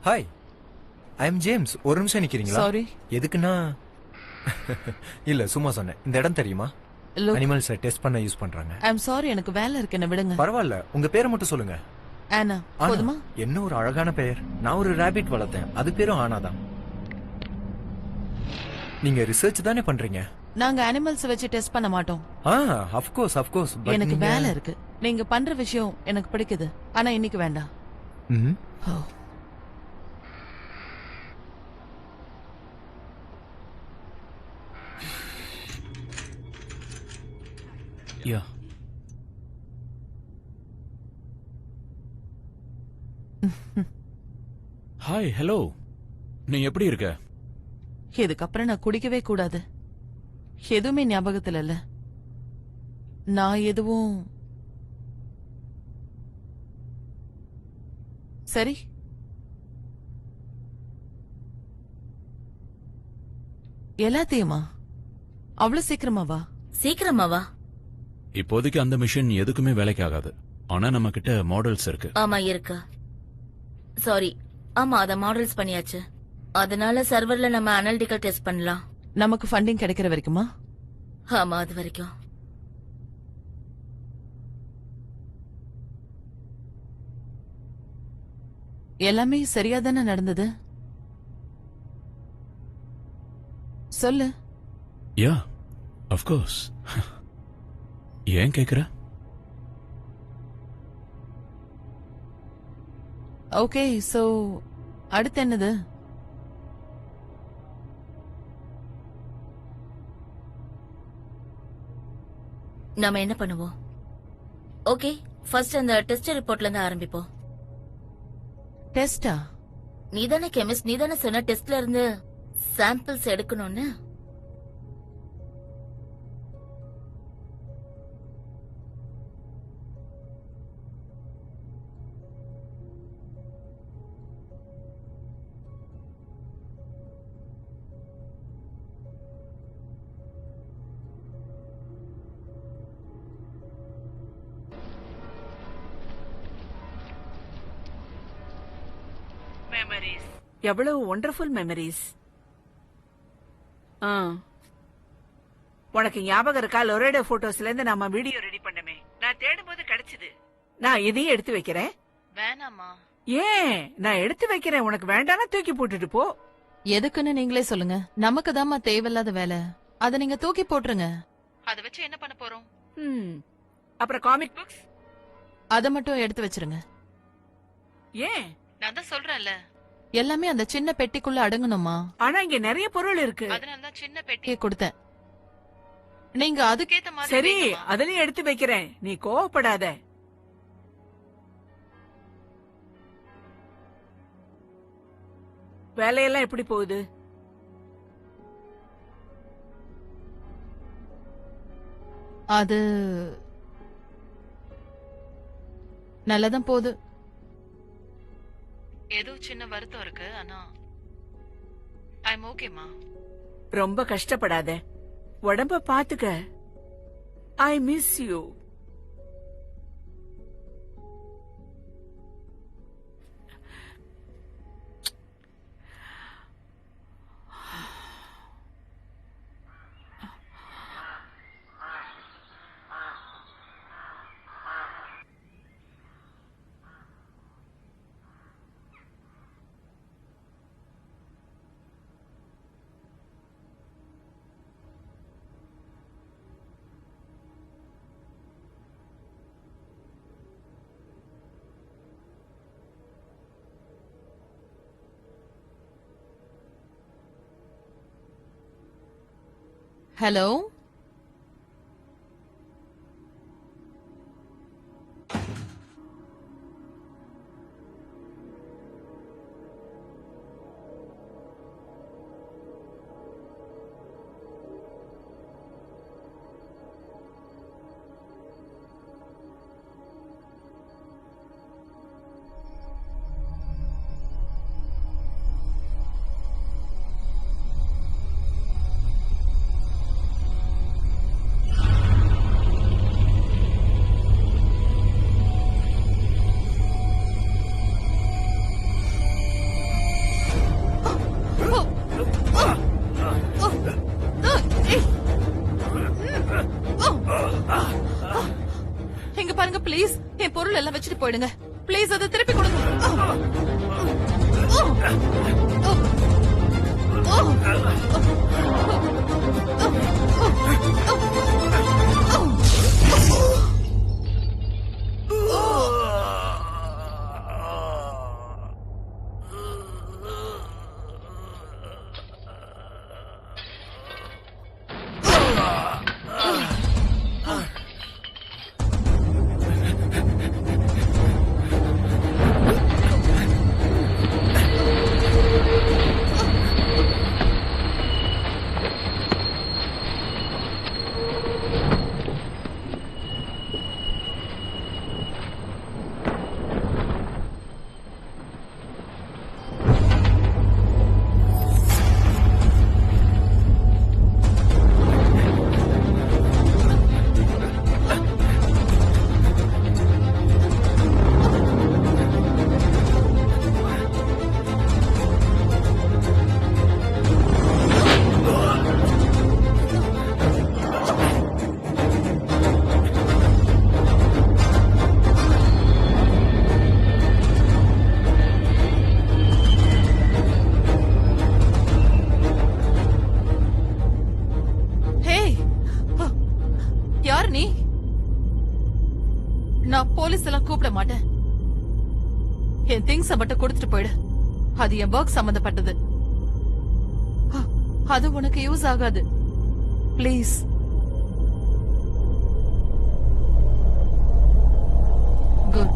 Hi, I am James. ஒரு நிமிஷம் நிக்கிறீங்களா? சாரி. எதுக்குன்னா இல்ல சும்மா சொன்னேன். இந்த இடம் தெரியுமா? லுக், அனிமல்ஸை டெஸ்ட் பண்ண யூஸ் பண்றாங்க. ஐ அம் சாரி, எனக்கு வேலை இருக்கு, என்ன விடுங்க. பரவாயில்ல, உங்க பேரை மட்டும் சொல்லுங்க. ஆனா ஆனா, போதுமா? என்ன ஒரு அழகான பெயர். நான் ஒரு ராபிட் வளர்த்தேன், அது பேரும் ஆனா தான். நீங்க ரிசர்ச் தானே பண்றீங்க? நாங்க அனிமல்ஸ் வச்சு டெஸ்ட் பண்ண மாட்டோம். Of course. எனக்கு வேலை இருக்கு. நீங்க பண்ற விஷயம் எனக்கு பிடிக்குது, ஆனா இன்னைக்கு வேண்டாம். ஓ. Yeah hi, hello. நீ எப்படி இருக்க? இதுக்கப்புறம் நான் குடிக்கவே கூடாது. எதுவுமே ஞாபகத்துல இல்ல. நான் எதுவும் சரி. எல்லாத்தையுமா? அவ்வளவு சீக்கிரமாவா? சீக்கிரமாவா? இப்போதைக்கு அந்த மிஷின் எதுக்குமே வேலைக்கு ஆகாது. ஆனா நம்ம கிட்ட மாடல்ஸ் இருக்கு. ஆமா இருக்கு. சாரி, ஆமா அத மாடல்ஸ் பண்ணியாச்சு. அதனால சர்வர்ல நம்ம அனலிட்டிக்கல் டெஸ்ட் பண்ணலாம். நமக்கு ஃபண்டிங் கிடைக்கிற வரைக்குமா? ஆமா, அது வரைக்கும். எல்லாமே சரியா தானே நடந்தது? சொல்லு. யா, ஆஃப் கோர்ஸ். ஏன் கேக்குற? ஓகே, சோ அடுத்து என்னது? நாம என்ன பண்ணுவோம்? ஓகே, ஃபர்ஸ்ட் அந்த டெஸ்ட் ரிப்போர்ட்ல இருந்து ஆரம்பிப்போம். டெஸ்டா? நீதானே கெமிஸ்ட், நீதானே சொன்ன டெஸ்ட்ல இருந்து சாம்பிள்ஸ் எடுக்கணும்னு. மெமரிஸ், எவ்வளவு ஒண்டர்ஃபுல் மெமரிஸ். உனக்கு ஞாபகம் இருக்கா? லொரேடோ போட்டோஸ்ல இருந்து நாம வீடியோ ரெடி பண்ணமே. நான் தேடும்போது கிடைச்சது. நான் இதையும் எடுத்து வைக்கிறேன். வேணாமா? ஏன்? நான் எடுத்து வைக்கிறேன். உனக்கு வேண்டானா தூக்கி போட்டுட்டு போ. எதுக்குன்னு நீங்களே சொல்லுங்க. நமக்கு தாமா தேவையில்லாத வேலை. அத நீங்க தூக்கி போட்டுருங்க. அத வச்சு என்ன பண்ண போறோம்? அப்புறம் காமிக் புக்ஸ் அத மட்டும் எடுத்து வச்சிருங்க. ஏன்? நான் தான் சொல்றேன்ல, எல்லாமே அந்த சின்ன பெட்டிக்குள்ள அடங்கணுமா? ஆனா இங்க நிறைய பொருள் இருக்கு. அதனால தான் சின்ன பெட்டியை கொடுத்தேன். நீங்க அதுக்கேத்த மாதிரி சரி, வைங்கம்மா. அதுலயும் எடுத்து வைக்கிறேன். நீ கோவப்படாத. வேலையெல்லாம் எப்படி போகுது? அது நல்லதான் போகுது. ஏதோ சின்ன வருத்தம் இருக்கு, ஆனா ஐம் ஓகேமா. ரொம்ப கஷ்டப்படாத. உடம்ப பாத்துக்க. I miss you. ஹலோ, வச்சுட்டு போயிடுங்க ப்ளீஸ் அதை திருப்பி கொடுங்க யார் நீ நான் போலீஸ் எல்லாம் கூப்பிட மாட்டேன் என் திங்ஸ் மட்டும் கொடுத்துட்டு போயிடு அது என் ஒர்க் சம்பந்தப்பட்டது அது உனக்கு யூஸ் ஆகாது ப்ளீஸ் குட்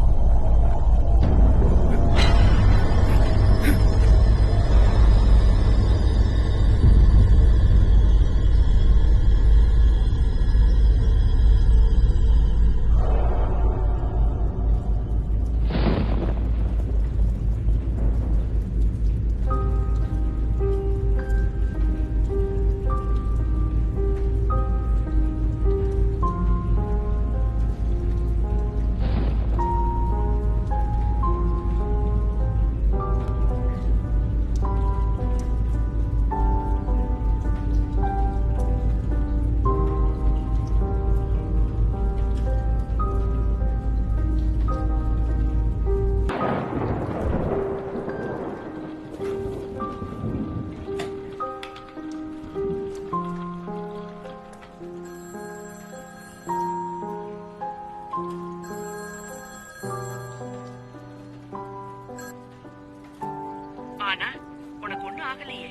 ஆனா உனக்கு ஒண்ணும் ஆகலையே.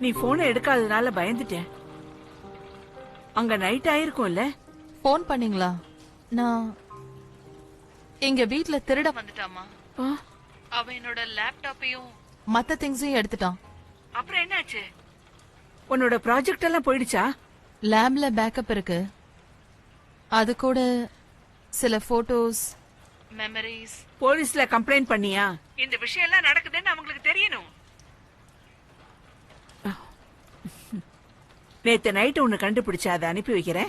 நீ போனை எடுக்காததுனால பயந்துட்டேன். அங்க நைட் ஆயிருக்கும்ல. போன் பண்ணீங்களா? நான் எங்க வீட்ல திருட வந்துட்டாமா. அவன் என்னோட லேப்டாப்பையும் மத்த திங்ஸையும் எடுத்துட்டான். அப்புறம் என்னாச்சு? உன்னோட ப்ராஜெக்ட் எல்லாம் போயிடுச்சா? லேப்ல பேக்கப் இருக்கு. அது கூட சில போட்டோஸ், மெமரிஸ். போலீஸ்ல கம்ப்ளைண்ட் பண்ணியா? இந்த விஷயம் எல்லாம் நடக்குதுன்னு அவங்களுக்கு தெரியணும். நேத்து நைட் ஒன்னு கண்டுபிடிச்சா அதை அனுப்பி வைக்கிறேன்.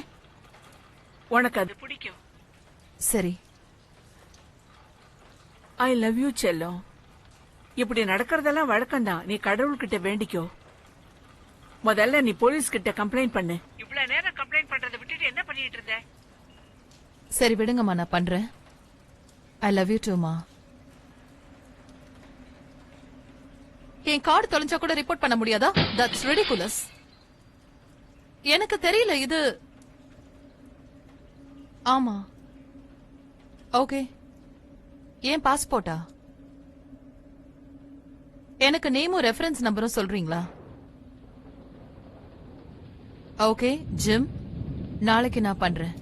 உனக்கு அது பிடிக்கும். சரி. ஐ லவ் யூ செல்லம். இப்படி நடக்கிறதெல்லாம் வழக்கம்தான். நீ கடவுள்கிட்ட வேண்டிக்கோ. முதல்ல நீ போலீஸ் கிட்ட கம்ப்ளைண்ட் பண்ணு. இவ்வளவு நேரம் கம்ப்ளைண்ட் பண்றதை விட்டுட்டு என்ன பண்ணிட்டு இருந்த? சரி விடுங்கம்மா, நான் பண்றேன். ஐ லவ் யூ டூமா. என் கார்டு தொலைஞ்சா கூட ரிப்போர்ட் பண்ண முடியாதா? That's ridiculous. எனக்கு தெரியல இது. ஆமா. ஓகே. ஏன் பாஸ்போர்ட்டா? எனக்கு நேமும் ரெஃபரன்ஸ் நம்பரும் சொல்றீங்களா? ஓகே ஜிம், நாளைக்கு நான் பண்றேன்.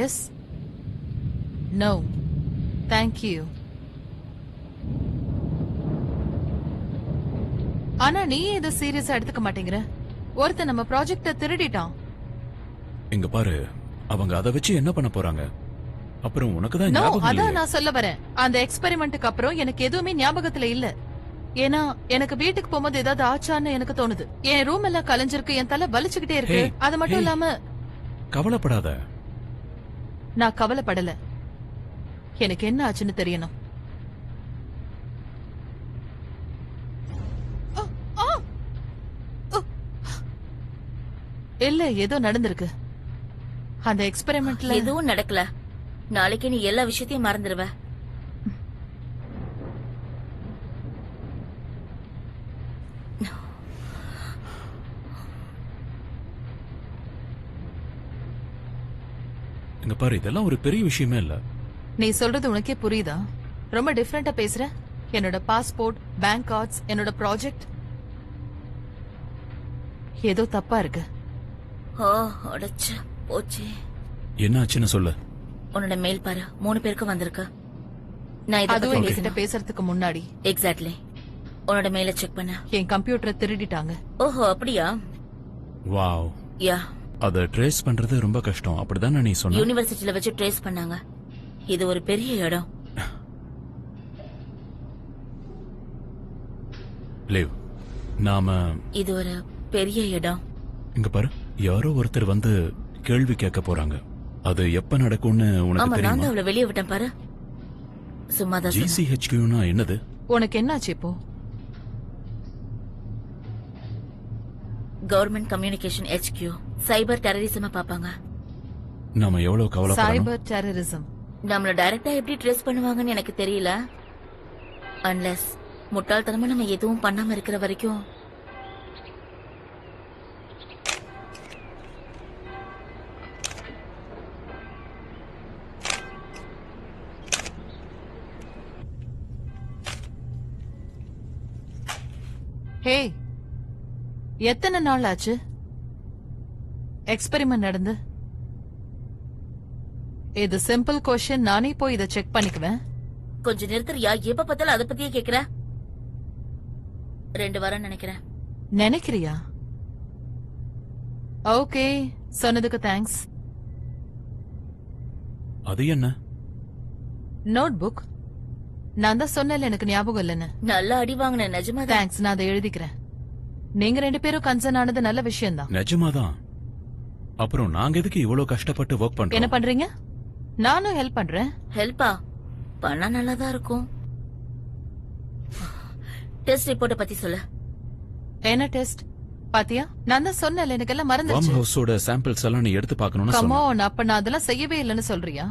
Yes, no, thank you. ஆனா நீ இதை சீரியஸா எடுத்துக்க மாட்டேங்கிற. ஒருத்தன் நம்ம ப்ராஜெக்ட திருடிட்டான். இங்க பாரு, அவங்க அதை வச்சு என்ன பண்ண போறாங்க? அப்புறம் உனக்கு தான் நோ, ஞாபகம் அதான் இல்லையே. நான் சொல்ல வரேன். அந்த எக்ஸ்பெரிமெண்ட்டுக்கு அப்புறம் எனக்கு எதுவுமே ஞாபகத்துல இல்ல. ஏன்னா எனக்கு வீட்டுக்கு போகும்போது ஏதாவது ஆச்சான்னு எனக்கு தோணுது. என் ரூம் எல்லாம் கலைஞ்சிருக்கு, என் தலை வலிச்சுக்கிட்டே இருக்கு. Hey, அது மட்டும் hey. இல்லாம கவலைப்படாத. நான் கவலைப்படல. எனக்கு என்ன ஆச்சுன்னு தெரியணும். இல்ல, ஏதோ நடந்திருக்கு. அந்த எக்ஸ்பெரிமெண்ட்ல எதுவும் நடக்கல. நாளைக்கு நீ எல்லா விஷயத்தையும் மறந்துடுவ. இங்க பாரு, இதெல்லாம் ஒரு பெரிய விஷயமே இல்ல. நீ சொல்றது உனக்கே புரியுதா? ரொம்ப டிஃபரெண்டா பேசுற. என்னோட பாஸ்போர்ட், பேங்க் கார்ட்ஸ், என்னோட ப்ராஜெக்ட் ஏதோ தப்பா இருக்கு. ஓ, அடச்ச போச்சு. என்ன ஆச்சுன்னு சொல்லு. உன்னோட மெயில் பாரு, 3 பேருக்கு வந்திருக்கு. நான் இத அதுவும் பத்தி எங்ககிட்ட பேசணும். பேசுறதுக்கு முன்னாடி எக்ஸாக்ட்லி. உன்னோட மெயில செக் பண்ண. என் கம்ப்யூட்டரை திருடிட்டாங்க. ஓஹோ, அப்படியா? வாவ். யா, அத ட்ரேஸ் பண்றது ரொம்ப கஷ்டம், அப்படிதானே நீ சொன்ன? யூனிவர்சிட்டில வச்சு ட்ரேஸ் பண்ணாங்க. இது ஒரு பெரிய இடம். லிவ், நாம இது ஒரு பெரிய இடம். இங்க பாரு, யாரோ ஒருத்தர் வந்து கேள்வி கேட்க போறாங்க. அது எப்ப நடக்கும்னு உனக்கு ஆமா, நான் தெரியுமா? தான் அவளை வெளியே விட்டேன் பாரு. சும்மாதான் சொன்னேன். GCHQனா என்னது? உனக்கு என்னாச்சு இப்போ? Government communication HQ. சைபர் டெரரிசம் பாப்பாங்க. நாம எவ்வளவு கவலைப்படணும்? சைபர் டெரரிசம். நம்மள டைரக்டா எப்படி ட்ரேஸ் பண்ணுவாங்கன்னு எனக்கு தெரியல. அன்லெஸ் முட்டாள்தனமா நம்ம எதுவும் பண்ணாம இருக்கிற வரைக்கும். ஹே, எத்தனை நாள் ஆச்சு எக்ஸ்பெரிமெண்ட் நடந்து? இது சிம்பிள் கொஸ்டின். நானே போய் இதை செக் பண்ணிக்குவேன். கொஞ்சம் நிறுத்துறியா? எப்ப பார்த்தாலும் அதை பத்தியே கேக்குற. 2 வாரம் நினைக்கிறேன். நினைக்கிறியா? ஓகே, சொன்னதுக்கு தேங்க்ஸ். அது என்ன? Notebook. நான் தான் சொன்னேன்ல எனக்கு ஞாபகம் இல்லைன்னு. நல்லா அடி வாங்கின, நிஜமா தான். தேங்க்ஸ், நான் அதை எழுதிக்கிறேன். நீங்க 2 பேரும் கன்சர்ன் ஆனது நல்ல விஷயம்தான். நிஜமாதான். அப்புறம் நாங்க எதுக்கு இவ்வளவு கஷ்டப்பட்டு ஒர்க் என்ன பண்றோம்? பண்றீங்க? நானும் ஹெல்ப் பண்றேன். ஹெல்ப்பா? பண்ணா நல்லாதான் இருக்கும். டெஸ்ட் ரிப்போர்ட்ட பத்தி சொல்லு. என்ன டெஸ்ட்? பாத்தியா, நான் தான் சொன்னேன்ல எனக்கு எல்லாம் வார்ம் மறந்துருச்சு. ஹவுஸோட சாம்பிள்ஸ் எல்லாம் நீ எடுத்து பார்க்கணும்னு கம் சொன்ன. ஆன், அப்ப நான் அதெல்லாம் செய்யவே இல்லைன்னு சொல்றியா?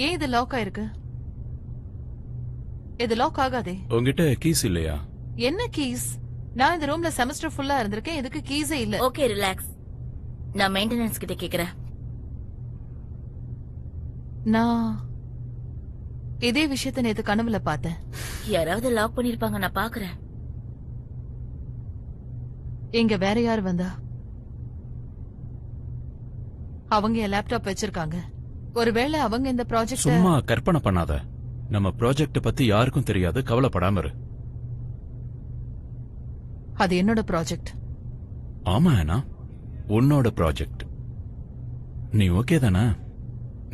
ஏன் இது லாக் ஆயிருக்கு? இது லாக் ஆகாதே. உங்ககிட்ட கீஸ் இல்லையா? என்ன கீஸ்? நான் இந்த ரூம்ல செமஸ்டர் ஃபுல்லா இருந்திருக்கேன். எதுக்கு கீஸே இல்ல? Okay, relax. நான் மெயின்டெனன்ஸ் கிட்ட கேக்குறேன். நான் இதே விஷயத்த நேத்து கனவுல பார்த்தேன். யாராவது லாக் பண்ணிருப்பாங்க, நான் பாக்குறேன். இங்க வேற யார் வந்தா? அவங்க என் லேப்டாப் வச்சிருக்காங்க. ஒருவேளை அவங்க இந்த ப்ராஜெக்ட். சும்மா கற்பனை பண்ணாத. நம்ம ப்ராஜெக்ட் பத்தி யாருக்கும் தெரியாது, கவலைப்படாம இரு. அது என்னோட ப்ராஜெக்ட். ஆமா அண்ணா, உன்னோட ப்ராஜெக்ட். நீ ஓகே தானே?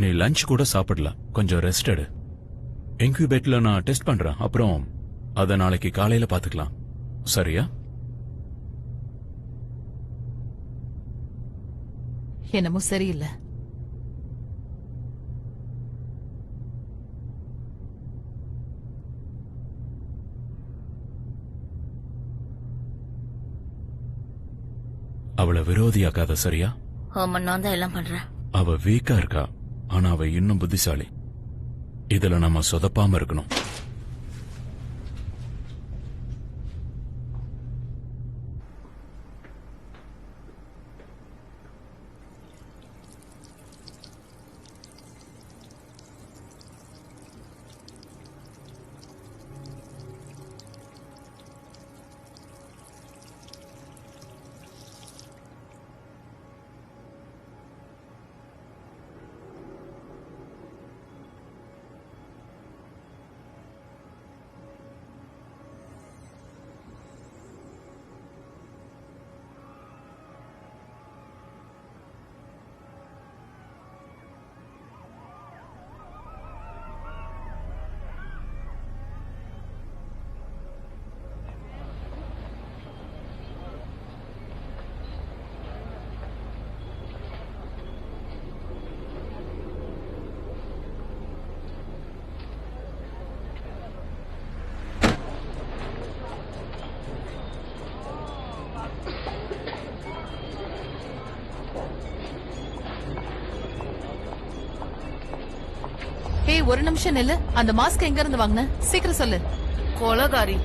நீ லஞ்ச் கூட சாப்பிடல, கொஞ்சம் ரெஸ்ட் எடு. இன்குபேட்ல நான் டெஸ்ட் பண்றேன், அப்புறம் அத நாளைக்கு காலையில பாத்துக்கலாம். சரியா? என்னமோ சரியில்லை. அவளை விரோதியாக்காத, சரியா? ஆமா, நான் தான் எல்லாம் பண்றேன். அவ வீக்கா இருக்கா, ஆனா அவ இன்னும் புத்திசாலி. இதுல நம்ம சொதப்பாம இருக்கணும். ஹேய், ஒரு நிமிஷம் நில்லு. அந்த மாஸ்க் எங்க இருந்து வாங்குன? சீக்கிரம் சொல்லு. கொலகாரி.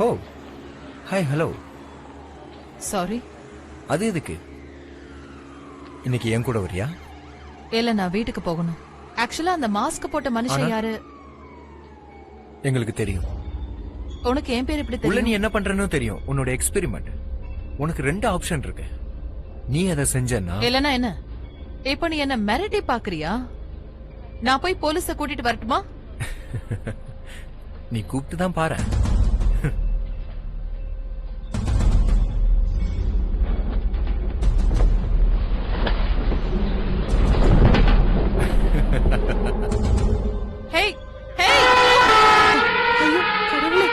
ஓ ஹாய் ஹலோ. சாரி. அது எதுக்கு? இன்னைக்கு என் கூட வரியா? இல்ல, நான் வீட்டுக்கு போகணும். ஆக்சுவலா அந்த மாஸ்க் போட்ட மனுஷன் ஆனா? யாரு? எங்களுக்கு தெரியும். உனக்கு என் பேர் எப்படி உள்ள நீ தெரியும்? என்ன பண்றன்னு தெரியும். உன்னோட எக்ஸ்பெரிமெண்ட். உனக்கு 2 ஆப்ஷன் இருக்கு. நீ அதை செஞ்சன்னா இல்லனா என்ன? இப்ப நீ என்ன மிரட்டி பாக்குறியா? நான் போய் போலீஸ கூட்டிட்டு வரட்டுமா? நீ கூப்பிட்டு தான் பாரு. Hey, hey! ஐயோ, கடவுளே!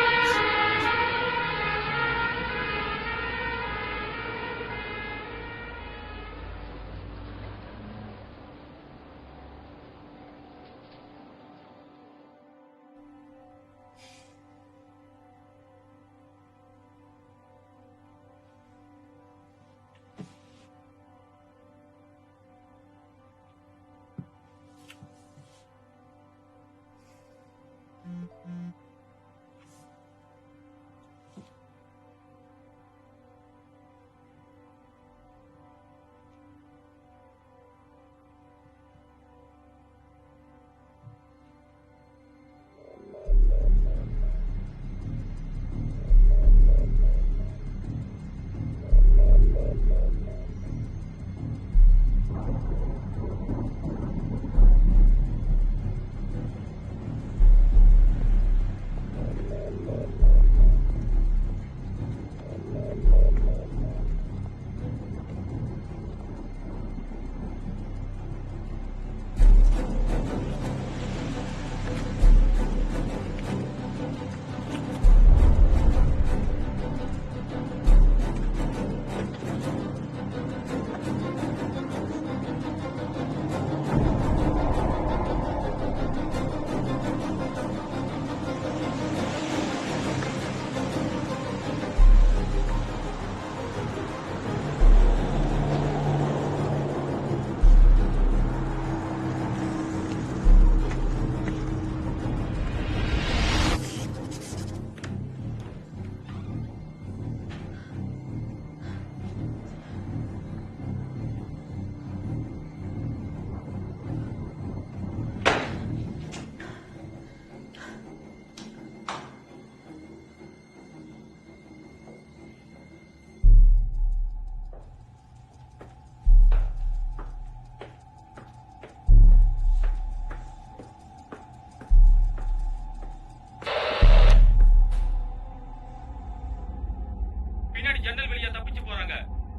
பின்னாடி ஜன்னல் வழியா தப்பிச்சு போறாங்க.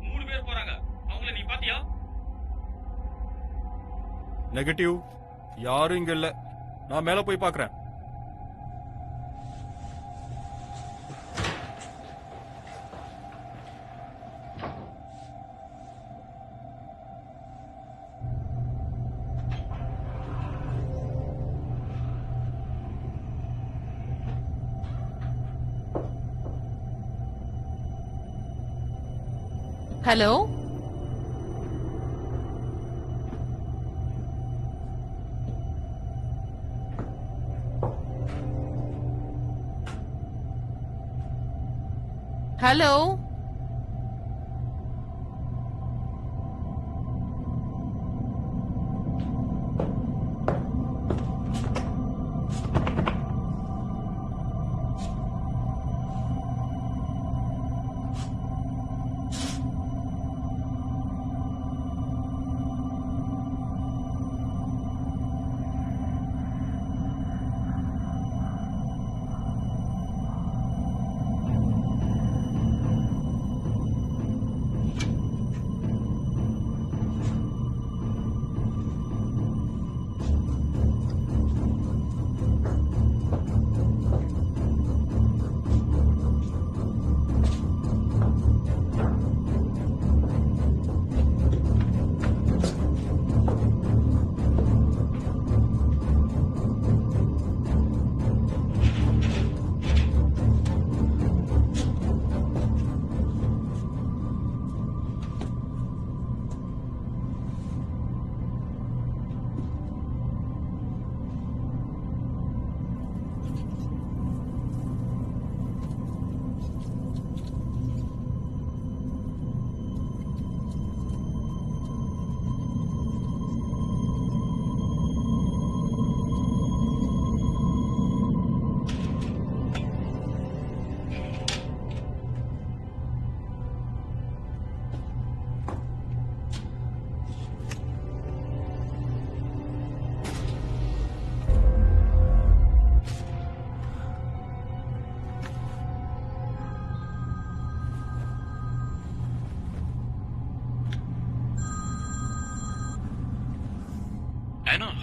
3 பேர் போறாங்க. அவங்கள நீ பாத்தியா? நெகட்டிவ். யாரும் இங்க இல்ல. நான் மேல போய் பார்க்கறேன். ஹலோ? ஹலோ?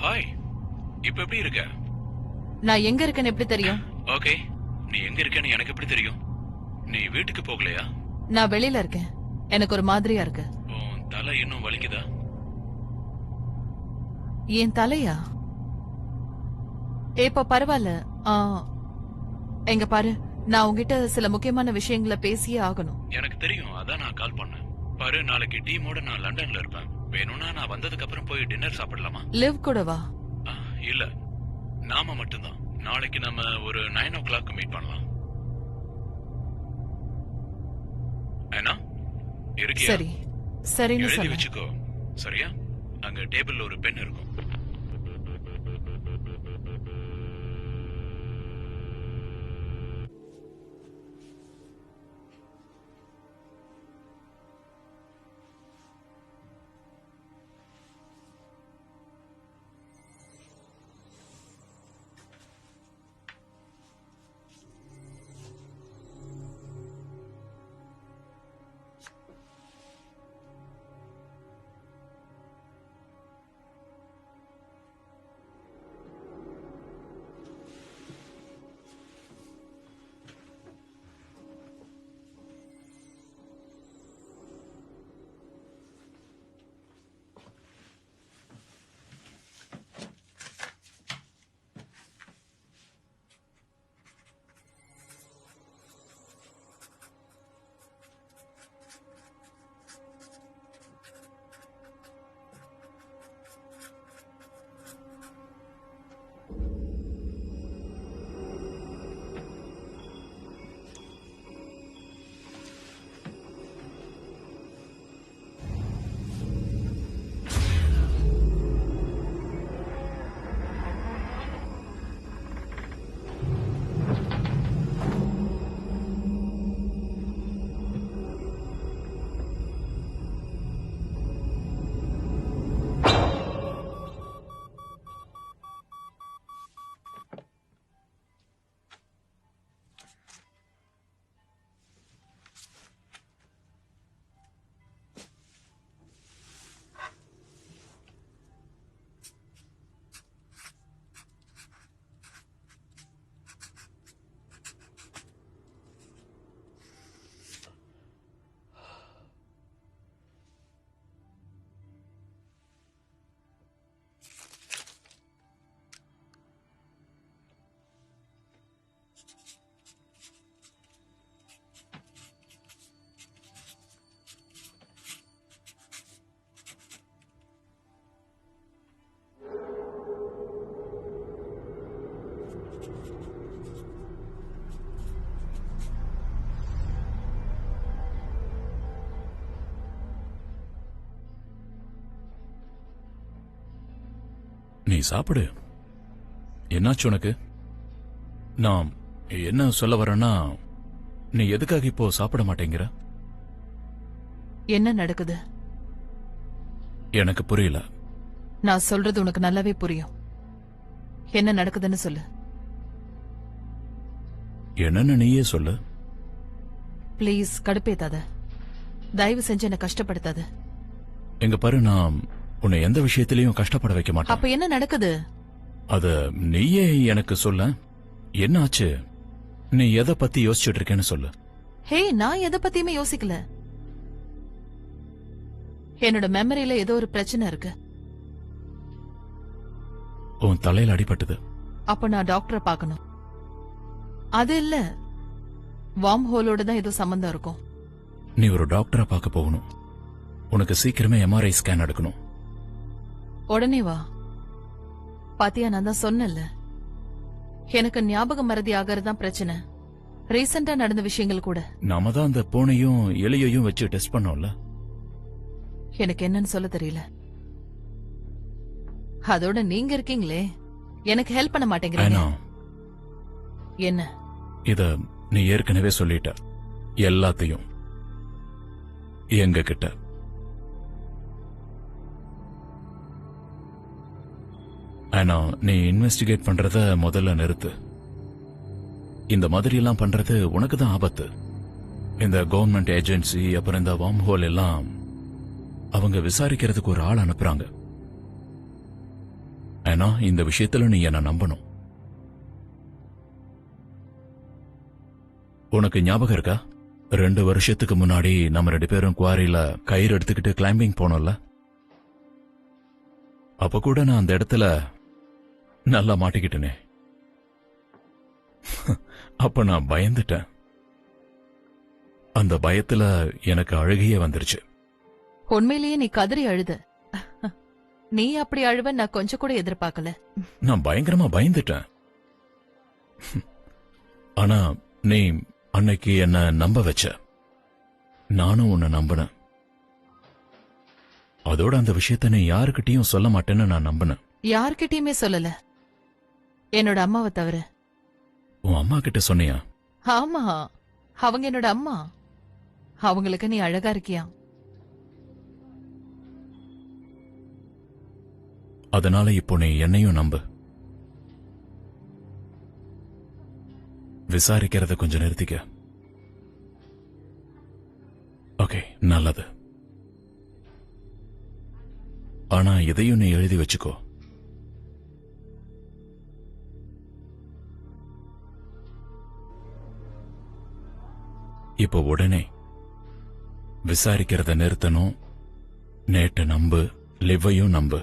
ஹாய். இப்ப எப்படி இருக்க? நான் எங்க இருக்கேன்னு எப்படி தெரியும்? ஓகே. நீ எங்க இருக்கேன்னு எனக்கு எப்படி தெரியும்? நீ வீட்டுக்கு போகலையா? நான் வெளியில இருக்கேன். எனக்கு ஒரு மாதிரியா இருக்கு. உன் தலை இன்னும் வலிக்குதா? என் தலையா? இப்ப பரவாயில்ல. எங்க பாரு, நான் உங்ககிட்ட சில முக்கியமான விஷயங்களை பேசியே ஆகணும். எனக்கு தெரியும், அதான் நான் கால் பண்ணேன். பாரு, நாளைக்கு டீமோட நான் லண்டன்ல இருப்பேன். வேணும்னா நான் வந்ததுக்கு அப்புறம் போய் டின்னர் சாப்பிடலாமா? லிவ் கூட வா. இல்ல, நாம மட்டும்தான். நாளைக்கு நம்ம ஒரு 9 o'clock மீட் பண்ணலாம். ஏனா இருக்கியா? சரி, சரின்னு எழுதி சொல்லு. வச்சுக்கோ, சரியா? அங்க டேபிள்ல ஒரு பென் இருக்கும். நீ சாப்பிடு. என்னாச்சு உனக்கு? நான் என்ன சொல்ல வரேன்னா, நீ எதுக்காக இப்போ சாப்பிட மாட்டேங்கிற? என்ன நடக்குது? எனக்கு புரியல. நான் சொல்றது உனக்கு நல்லாவே புரியும். என்ன நடக்குதுன்னு சொல்லு. என்னன்னு நீயே சொல்லு. ப்ளீஸ் கடுப்பேத்தாத. தயவு செஞ்சு என்ன கஷ்டப்படுத்தாத. எங்க பாரு, நான் உன்னை எந்த விஷயத்திலையும் கஷ்டப்பட வைக்க மாட்டேன். அப்ப என்ன நடக்குது? அத நீயே எனக்கு சொல்ல. என்ன ஆச்சு? நீ எதை பத்தி யோசிச்சுட்டு இருக்கேன்னு சொல்லு. ஹே, நான் எதை பத்தியுமே யோசிக்கல. என்னோட மெமரியில ஏதோ ஒரு பிரச்சனை இருக்கு. உன் தலையில அடிபட்டது. அப்ப நான் டாக்டரை பார்க்கணும். அது இல்ல, வார்ம் ஹோலோட தான் ஏதோ சம்பந்தம் இருக்கும். நீ ஒரு டாக்டரை பார்க்க போகணும். உனக்கு சீக்கிரமே எம்ஆர்ஐ ஸ்கேன் எடுக்கணும். உடனே வா. பாத்தியா, நான் தான் சொன்னேன்ல, எனக்கு ஞாபக மறதி ஆகிறது தான் பிரச்சனை. ரீசெண்டா நடந்த விஷயங்கள் கூட. நாம தான் அந்த பூனையும் எலியையும் வச்சு டெஸ்ட் பண்ணோம்ல. எனக்கு என்னன்னு சொல்ல தெரியல. அதோட நீங்க இருக்கீங்களே, எனக்கு ஹெல்ப் பண்ண மாட்டேங்கிறீங்க. ஆனா, என்ன? இத நீ ஏற்கனவே சொல்லிட்ட. எல்லாத்தையும் எங்க கிட்ட. ஆனா நீ இன்வெஸ்டிகேட் பண்றத முதல்ல நிறுத்து. இந்த மாதிரி எல்லாம் பண்றது உனக்கு தான் ஆபத்து. இந்த கவர்மெண்ட் ஏஜென்சி அப்புறம் இந்த வார்ம் ஹோல் எல்லாம் அவங்க விசாரிக்கிறதுக்கு ஒரு ஆள் அனுப்புறாங்க. ஏன்னா இந்த விஷயத்துல நீ என்ன நம்பணும். உனக்கு ஞாபகம் இருக்கா 2 வருஷத்துக்கு முன்னாடி நம்ம 2 பேரும் குவாரியில கயிறு எடுத்துக்கிட்டு கிளைம்பிங் போனோம்ல? அப்ப கூட நான் அந்த இடத்துல நல்லா மாட்டிக்கிட்டேனே. அப்ப நான் பயந்துட்டேன். அந்த பயத்துல எனக்கு அழுகையே வந்துருச்சு. உண்மையிலேயே நீ கதறி அழுத. நீ அப்படி அழுவ நான் கொஞ்சம் கூட எதிர்பார்க்கல. நான் பயங்கரமா பயந்துட்டேன். ஆனா நீ அன்னைக்கு என்ன நம்ப வச்ச. நானும் உன்னை நம்பினேன். அதோட அந்த விஷயத்த நீ யாருக்கிட்டையும் சொல்ல மாட்டேன்னு நான் நம்பினேன். யார்கிட்டயுமே சொல்லல, என்னோட அம்மாவை தவிர. உன் அம்மா கிட்ட சொன்னியா? ஆமா, அவங்க என்னோட அம்மா. அவங்களுக்கு நீ அழகா இருக்கியா? அதனால இப்போ நீ என்னையும் நம்பு. விசாரிக்கிறத கொஞ்சம் நிறுத்திக்க. ஓகே, நல்லது. ஆனா இதையும் நீ எழுதி வச்சுக்கோ. இப்போ உடனே விசாரிக்கிறத நிறுத்தணும். நேட்ட நம்பு, லிவ்வையும் நம்பு.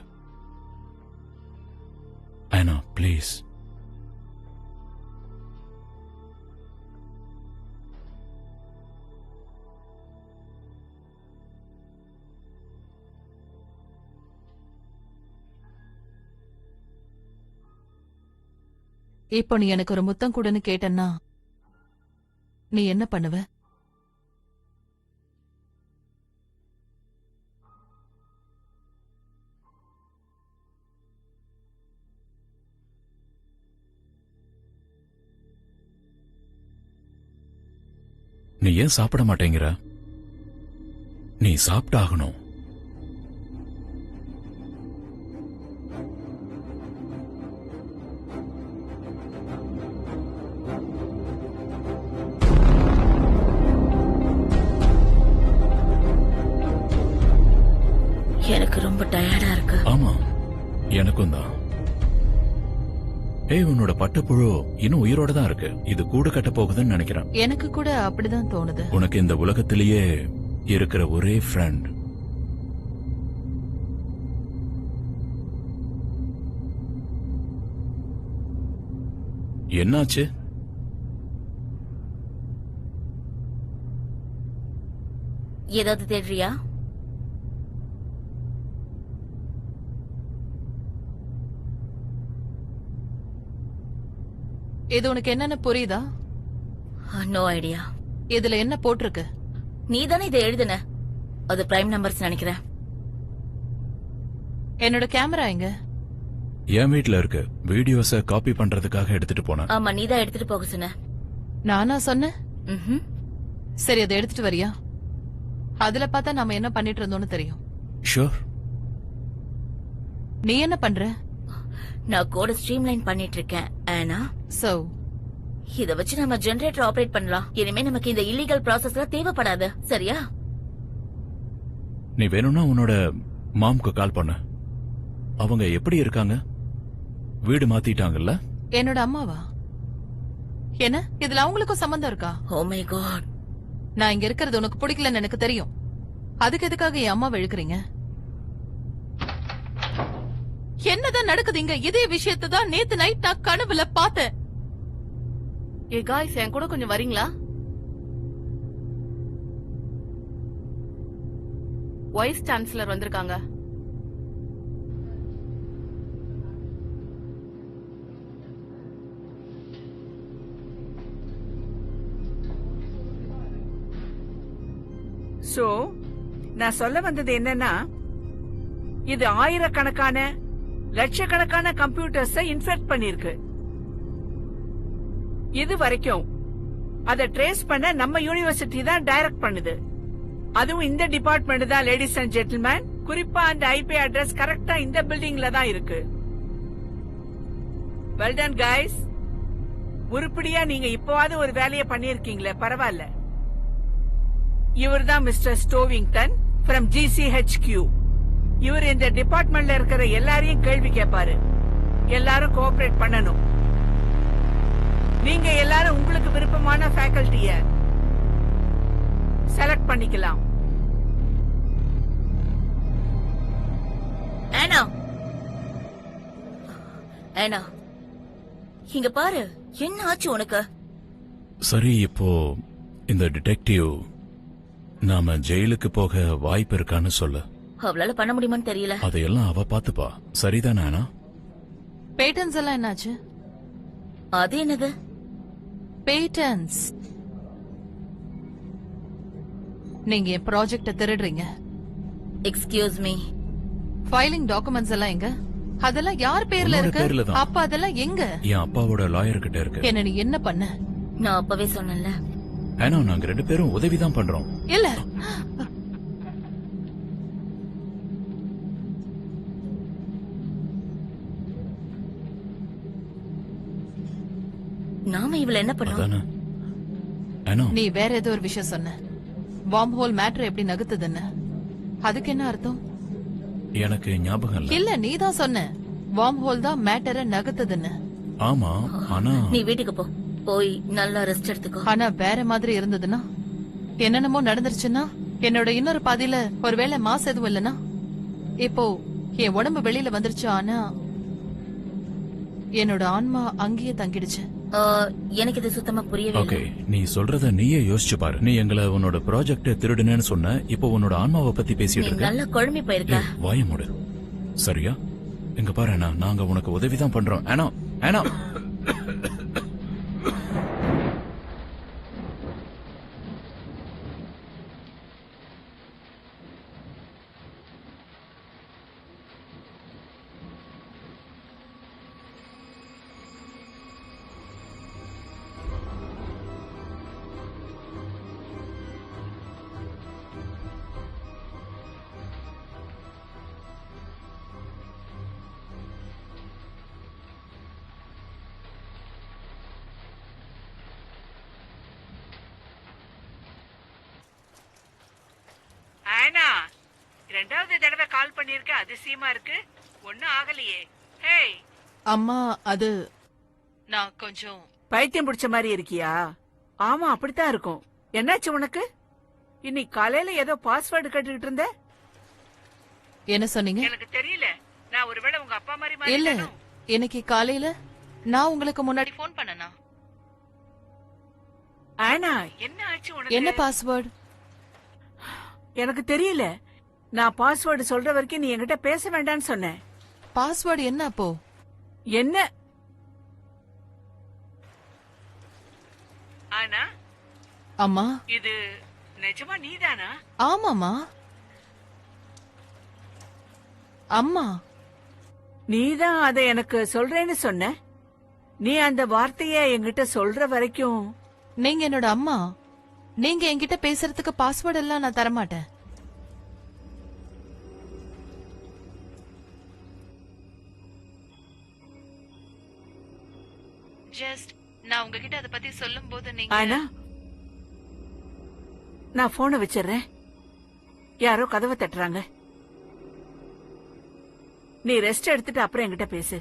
ஆனா ப்ளீஸ். இப்போ நீ எனக்கு ஒரு முத்தம் கூடன்னு கேட்டன்னா நீ என்ன பண்ணுவ? நீ ஏன் சாப்பிட மாட்டேங்கிற? நீ சாப்பிட்டாகணும். எனக்கு ரொம்ப டயர்டா இருக்கு. ஆமா, எனக்கும் தான். ஏய், உன்னோட பட்டுப்புழு இன்னும் உயிரோட தான் இருக்கு. இது கூடு கட்ட போகுதுன்னு நினைக்கிறேன். எனக்கு கூட அப்படிதான் தோணுது. உனக்கு இந்த உலகத்திலேயே இருக்கிற ஒரே ஃப்ரெண்ட். என்னாச்சு? ஏதாவது தேடுறியா? இது உனக்கு என்னன்னு புரியுதா? No idea. இதுல என்ன போட்டிருக்கு? நீ தானே இதை எழுதுன. அது பிரைம் நம்பர்ஸ் நினைக்கிறேன். என்னோட கேமரா எங்க? என் வீட்ல இருக்கு. வீடியோஸ காப்பி பண்றதுக்காக எடுத்துட்டு போனேன். ஆமா, நீ தான் எடுத்துட்டு போக சொன்ன. நானா சொன்னேன்? ம்ஹும். சரி, அதை எடுத்துட்டு வரியா? அதுல பார்த்தா நாம என்ன பண்ணிட்டு இருந்தோம்னு தெரியும். ஷூர். நீ என்ன பண்ற? நான் கோட ஸ்ட்ரீம்லைன் பண்ணிட்டு இருக்கேன். ஆனா சோ இத வச்சு நம்ம ஜெனரேட்டர் ஆபரேட் பண்ணலாம். இனிமே நமக்கு இந்த இல்லீகல் ப்ராசஸ்லாம் தேவைப்படாது. சரியா? நீ வேணும்னா உன்னோட மாம்க்கு கால் பண்ணு. அவங்க எப்படி இருக்காங்க? வீடு மாத்திட்டாங்கல்ல? என்னோட அம்மாவா? என்ன இதுல அவங்களுக்கும் சம்பந்தம் இருக்கா? Oh my god. நான் இங்க இருக்கிறது உனக்கு பிடிக்கலன்னு எனக்கு தெரியும். அதுக்கு எதுக்காக என் அம்மாவை இழுக்கிறீங்க? என்னதான் நடக்குது இங்க? இதே விஷயத்தை தான் நேத்து நைட் நான் கனவுல பார்த்தேன். ஏ காய்ஸ், என் கூட கொஞ்சம் வரீங்களா? வைஸ் சான்சலர் வந்திருக்காங்க. சோ நான் சொல்ல வந்தது என்னன்னா, இது ஆயிரக்கணக்கான லட்சக்கணக்கான கம்ப்யூட்டர்ஸ் இன்ஃபெக்ட் பண்ணிருக்கு. இது வரைக்கும் அதை ட்ரேஸ் பண்ண நம்ம யூனிவர்சிட்டி தான் டைரக்ட் பண்ணுது. அதுவும் இந்த டிபார்ட்மெண்ட் தான். லேடிஸ் அண்ட் ஜென்டில்மேன், குறிப்பா அந்த ஐபி அட்ரஸ் கரெக்டா இந்த பில்டிங்ல தான் இருக்கு. Well done guys. உருப்படியா நீங்க இப்போவாது ஒரு வேலையை பண்ணிருக்கீங்களே, பரவாயில்ல. இவர் தான் மிஸ்டர் ஸ்டோவிங்டன் ஃப்ரம் GCHQ. இவர் இந்த டிபார்ட்மெண்ட்ல இருக்கிற எல்லாரையும் கேள்வி கேட்பாரு. எல்லாரும் கோஆபரேட் பண்ணணும். நீங்க எல்லாரும் உங்களுக்கு விருப்பமான ஃபேக்கல்டிய செலக்ட் பண்ணிக்கலாம். ஆனா ஆனா இங்க பாரு, என்ன ஆச்சு உனக்கு? சரி, இப்போ இந்த டிடெக்டிவ் நாம ஜெயிலுக்கு போக வாய்ப்பு இருக்கான்னு சொல்லு. அவளால பண்ண முடியுமான்னு தெரியல. அதையெல்லாம் அவ பாத்துப்பா. சரிதானே ஆனா? பேட்டன்ஸ் எல்லாம் என்னாச்சு? அது என்னது? பேட்டன்ஸ். நீங்க என் ப்ராஜெக்ட திருடுறீங்க. Excuse me. ஃபைலிங் டாக்குமெண்ட்ஸ் எல்லாம் எங்க? அதெல்லாம் யார் பேர்ல உன்னோட இருக்கு? பேர்ல தான். அப்ப அதெல்லாம் எங்க? என் அப்பாவோட லாயர் கிட்ட இருக்கு. என்ன நீ என்ன பண்ண? நான் அப்பவே சொன்னேன்ல. ஆனா நாங்க 2 பேரும் உதவிதான் பண்றோம். இல்ல, நாம இவள என்ன பண்ணோம்? அதானே? ஆனா நீ வேற ஏதோ ஒரு விஷயம் சொன்ன. வார்ம் ஹோல் மேட்டர் எப்படி நகர்த்துதுன்னு. அதுக்கு என்ன அர்த்தம்? எனக்கு ஞாபகம் இல்ல. இல்ல, நீ தான் சொன்ன வார்ம் ஹோல் தான் மேட்டரை நகர்த்துதுன்னு. ஆமா, ஆனா நீ வீட்டுக்கு போ. போய் நல்லா ரெஸ்ட் எடுத்துக்கோ. ஆனா வேற மாதிரி இருந்ததுன்னா, என்னென்னமோ நடந்துருச்சுன்னா, என்னோட இன்னொரு பாதியில ஒருவேளை மாசு எதுவும் இல்லனா, இப்போ என் உடம்பு வெளியில வந்துருச்சு. ஆனா என்னோட ஆன்மா அங்கேயே தங்கிடுச்சு. எனக்கு இது சுத்தமா புரியவே ஓகே, இல்லை. நீ சொல்றத நீயே யோசிச்சு பாரு. நீ எங்களை உன்னோட ப்ராஜெக்ட் திருடுனேன்னு சொன்ன. இப்போ உன்னோட ஆன்மாவை பத்தி நீ பேசிட்டு இருக்க. நல்லா குழம்பி போயிருக்க. ஏய், வாய மூடு. சரியா? இங்க பாரு அண்ணா, நாங்க உனக்கு உதவிதான் பண்றோம். ஆனா ஆனா ஆனா 2வது தடவை கால் பண்ணிருக்க, அதிசயமா இருக்கு. ஒண்ணும் ஆகலையே. ஹேய், அம்மா, அது நான் கொஞ்சம் பைத்தியம் பிடிச்ச மாதிரி இருக்கியா? ஆமா, அப்படித்தான் இருக்கும். என்னாச்சு உனக்கு? இன்னைக்கு காலையில ஏதோ பாஸ்வேர்டு கேட்டுக்கிட்டு இருந்த. என்ன சொன்னீங்க? எனக்கு தெரியல. நான் ஒருவேளை உங்க அப்பா மாதிரி இல்ல, மாறிட்டேனோ? இன்னைக்கு காலையில நான் உங்களுக்கு முன்னாடி போன் பண்ணனா. ஆனா என்ன ஆச்சு உனக்கு? என்ன பாஸ்வேர்டு? எனக்கு தெரியல. நான் பாஸ்வேர்டு சொல்ற வரைக்கும் நீ என்கிட்ட பேச வேண்டாம்னு சொன்னேன். பாஸ்வேர்டு என்ன அப்போ? என்ன? ஆனா அம்மா, இது நிஜமா நீதானா? ஆமாமா. அம்மா, நீதான் அதை எனக்கு சொல்றேன்னு சொன்ன. நீ அந்த வார்த்தைய என்கிட்ட சொல்ற வரைக்கும் நீங்க என்னோட அம்மா. நீங்க என்கிட்ட பேசுறதுக்கு பாஸ்வேர்ட் எல்லாம் நான் தரமாட்டேன். ஜஸ்ட் நான் உங்ககிட்ட அத பத்தி சொல்லும்போது நீங்க ஆனா நான் போனை வச்சிடுறேன். யாரோ கதவை தட்டுறாங்க. நீ ரெஸ்ட் எடுத்துட்டு அப்புறம் என்கிட்ட பேசு.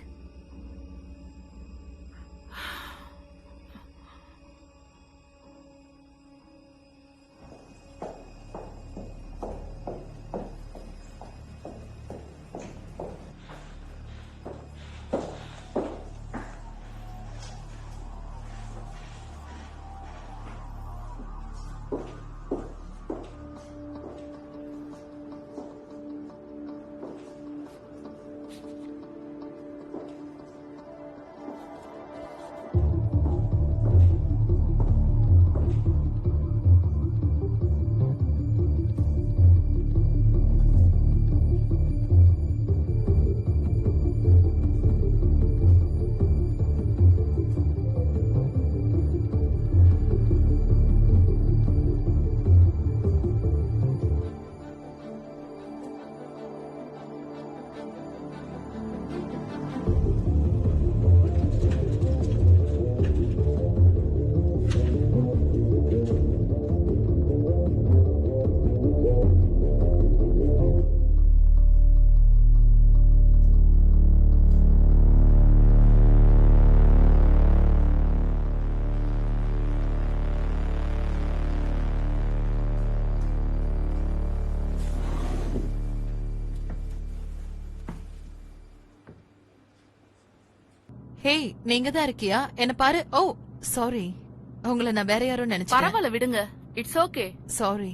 ஹே நீங்க தான் இருக்கியா? என்ன பாரு. ஓ சாரி, உங்களை நான் வேற யாரும் நினைச்சேன். பரவாயில்ல விடுங்க, இட்ஸ் ஓகே. சாரி.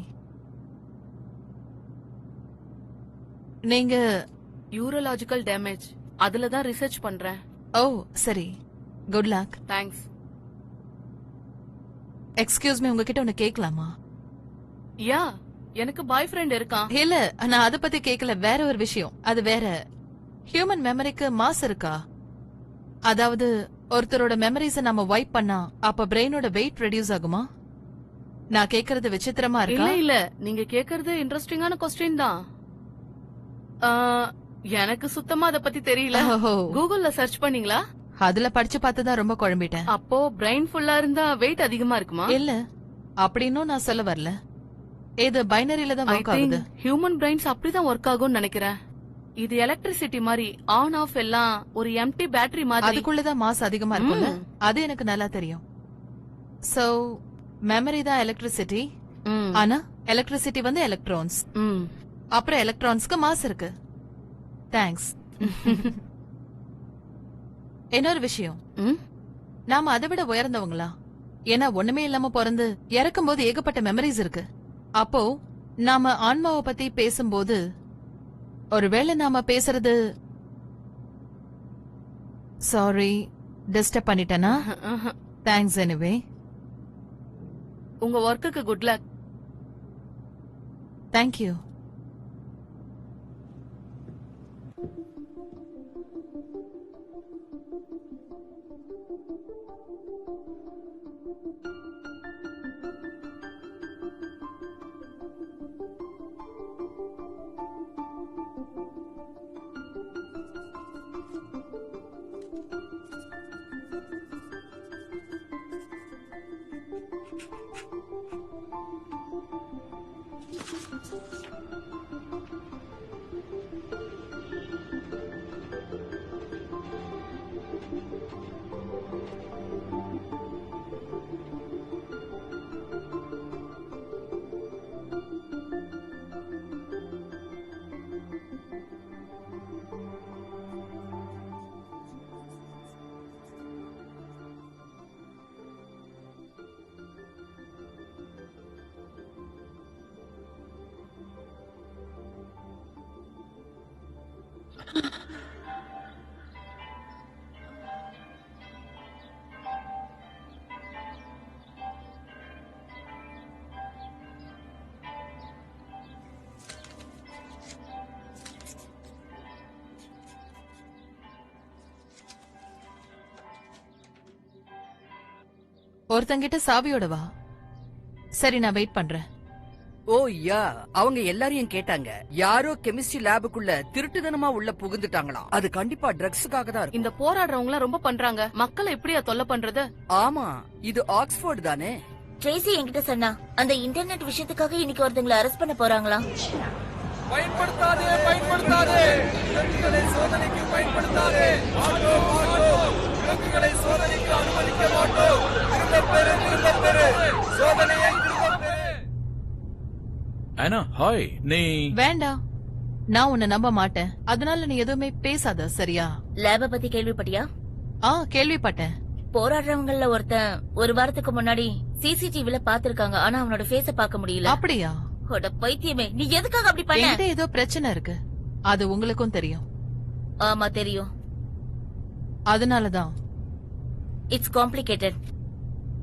நீங்க யூரோலாஜிக்கல் டேமேஜ், அதுல தான் ரிசர்ச் பண்றேன். ஓ சரி, good luck. Thanks. Excuse me, உங்ககிட்ட ஒன்னு கேட்கலாமா? யா, எனக்கு பாய் ஃப்ரெண்ட் இருக்கான். இல்ல, நான் அத பத்தி கேட்கல, வேற ஒரு விஷயம். அது வேற. ஹியூமன் மெமரிக்கு மாஸ் இருக்கா? அதாவது ஒருத்தரோட மெமரிஸ நாம வைப் பண்ணா அப்ப பிரெயினோட வெயிட் ரெடியூஸ் ஆகுமா? நான் கேக்குறது விசித்திரமா இல்ல இருக்கா? இல்ல, நீங்க கேக்குறது இன்ட்ரெஸ்டிங்கான கொஸ்டின் தான். எனக்கு சுத்தமா அத பத்தி தெரியல. ஓஹோ. கூகுள்ல சர்ச் பண்ணீங்களா? அதுல படிச்சு பார்த்துதான் ரொம்ப குழம்பிட்டேன். அப்போ பிரெயின் ஃபுல்லா இருந்தா வெயிட் அதிகமா இருக்குமா? இல்ல, அப்படின்னும் நான் சொல்ல வரல. இது பைனரியில தான் ஐ ஒர்க் திங்க் ஆகுது. ஹியூமன் பிரெயின்ஸ் அப்படிதான் ஒர்க் ஆகும்னு நினைக்கிறேன். இது எலக்ட்ரிசிட்டி மாதிரி ஆன் ஆஃப் எல்லாம் ஒரு எம்டி பேட்டரி மாதிரி. அதுக்குள்ளதான் மாஸ் அதிகமா இருக்கும்ல, ம். அது எனக்கு நல்லா தெரியும். சோ மெமரி தான் எலக்ட்ரிசிட்டி, ம், ஆனா எலக்ட்ரிசிட்டி வந்து எலக்ட்ரான்ஸ், ம். அப்புறம் எலக்ட்ரான்ஸ்க்கு மாஸ் இருக்கு. தேங்க்ஸ். இன்னொரு விஷயம், ம்? நாம அதை விட உயர்ந்தவங்களா? ஏன்னா ஒண்ணுமே இல்லாம பிறந்து இறக்கும் போது ஏகப்பட்ட மெமரிஸ் இருக்கு. அப்போ நாம ஆன்மாவை பத்தி பேசும்போது ஒருவேளை நாம பேசுறது, சாரி டிஸ்டர்ப் பண்ணிட்டேனா? Thanks anyway. உங்க ஒர்க்குக்கு குட் லக். தேங்க்யூ. ஒருத்தங்கிட்ட சாவியோட வா. சரி, நான் வெயிட் பண்றேன். ஓ யா, அவங்க எல்லாரையும் கேட்டாங்க. யாரோ கெமிஸ்ட்ரி லேபுக்குள்ள திருட்டுத்தனமா உள்ள புகுந்துட்டாங்களாம். அது கண்டிப்பா ட்ரக்ஸுக்காக தான் இருக்கும். இந்த போராடுறவங்க ரொம்ப பண்றாங்க. மக்களை எப்படியா தொல்லை பண்றது? ஆமா, இது ஆக்ஸ்போர்ட் தானே. ட்ரேசி என்கிட்ட சொன்னா அந்த இன்டர்நெட் விஷயத்துக்காக இன்னைக்கு ஒருத்தங்களை அரெஸ்ட் பண்ண போறாங்களா? பயன்படுத்தாதே, பயன்படுத்தாதே, விலங்குகளை சோதனைக்கு பயன்படுத்தாதே. விலங்குகளை சோதனைக்கு அனுமதிக்க மாட்டோம். திரும்பப் பெறு, திரும்பப் பெறு. சோதனையை திரும்பப் பெறு. ஆனா ஹாய், நீ வேண்டாம், நான் உன்னை நம்ப மாட்டேன். அதனால நீ எதுவுமே பேசாத, சரியா? லேப பத்தி கேள்விப்பட்டியா? கேள்விப்பட்டேன். போராடுறவங்கள ஒருத்தன் ஒரு வாரத்துக்கு முன்னாடி சிசிடிவில பாத்திருக்காங்க. ஆனா அவனோட ஃபேஸ பார்க்க முடியல. அப்படியா? அட பைத்தியமே, நீ எதுக்காக அப்படி பண்ண? என்கிட்ட ஏதோ பிரச்சனை இருக்கு, அது உங்களுக்கும் தெரியும். ஆமா தெரியும். அதனாலதான். It's complicated.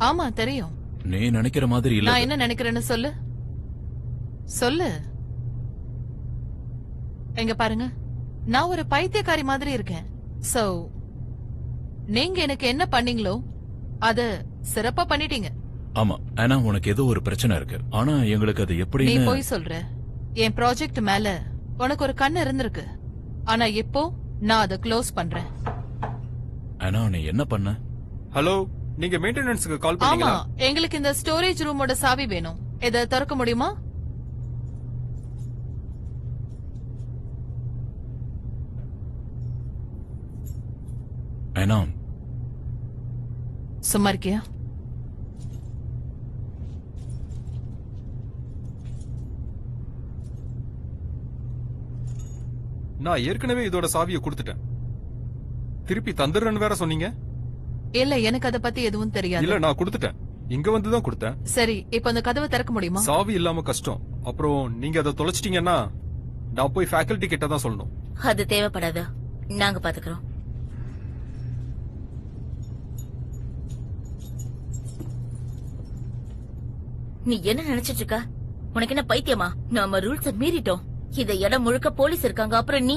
ஆமா தெரியும். நீ நினைக்கிற மாதிரி இல்ல. நான் என்ன நினைக்கிறேன்னு சொல்லு, சொல்லு. எங்க பாருங்க, நான் ஒரு பைத்தியக்காரி மாதிரி இருக்கேன். சோ நீங்க எனக்கு என்ன பண்ணீங்களோ அத சிறப்பா பண்ணிட்டீங்க. ஆமா, ஆனா உனக்கு ஏதோ ஒரு பிரச்சனை இருக்கு. ஆனா எங்களுக்கு அது நீ எப்படி? போய் சொல்ற. என் ப்ராஜெக்ட் மேல உனக்கு ஒரு கண்ணு இருந்திருக்கு, ஆனா இப்போ நான் அதை க்ளோஸ் பண்றேன். ஆனா நீ என்ன பண்ண? ஹலோ, நீங்க மெயின்டெனன்ஸ்க்கு கால் ஆமா, பண்ணீங்களா? எங்களுக்கு இந்த ஸ்டோரேஜ் ரூமோட சாவி வேணும். இதை திறக்க முடியுமா? ஆனா சும்மா இருக்கியா? நான் ஏற்கனவே இதோட சாவியை கொடுத்துட்டேன். திருப்பி தந்துடுறேன்னு வேற சொன்னீங்க. இல்ல எனக்கு அத பத்தி எதுவும் தெரியாது. இல்ல நான் கொடுத்துட்டேன், இங்க வந்து தான் கொடுத்தேன். சரி, இப்ப அந்த கதவை திறக்க முடியுமா? சாவி இல்லாம கஷ்டம். அப்புறம் நீங்க அதை தொலைச்சிட்டீங்கன்னா நான் போய் ஃபேக்கல்டி கிட்ட தான் சொல்லணும். அது தேவைப்படாது, நாங்க பாத்துக்கிறோம். நீ என்ன நினைச்சிட்டு இருக்க? உனக்கு என்ன பைத்தியமா? நாம ரூல்ஸ மீறிட்டோம். இந்த இடம் முழுக்க போலீஸ் இருக்காங்க. அப்புறம் நீ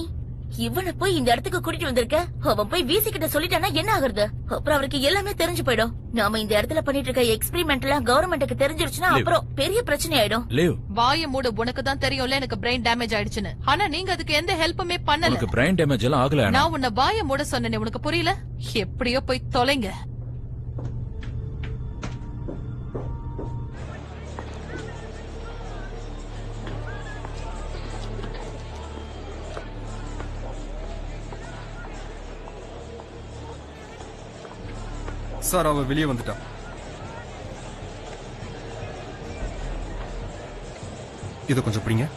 இவனை போய் இந்த இடத்துக்கு கூட்டிட்டு வந்திருக்க. அவன் போய் வீசி கிட்ட சொல்லிட்டானா என்ன ஆகுறது? அப்புறம் அவருக்கு எல்லாமே தெரிஞ்சு போயிடும். நாம இந்த இடத்துல பண்ணிட்டு இருக்க எக்ஸ்பெரிமெண்ட் எல்லாம் கவர்மெண்ட்டுக்கு தெரிஞ்சிருச்சுன்னா அப்புறம் பெரிய பிரச்சனை ஆயிடும். வாய மூட, உனக்கு தான் தெரியும்ல எனக்கு பிரெயின் டேமேஜ் ஆயிடுச்சுன்னு. ஆனா நீங்க அதுக்கு எந்த ஹெல்ப்புமே பண்ணல. உனக்கு பிரெயின் டேமேஜ் எல்லாம் ஆகல. நான் உன்னை வாய மூட சொன்னேனே, உனக்கு புரியல? எப்படியோ போய் தொலைங்க. சார் அவ வெளியே வந்துட்டான். இத கொஞ்சம் பிடிங்க.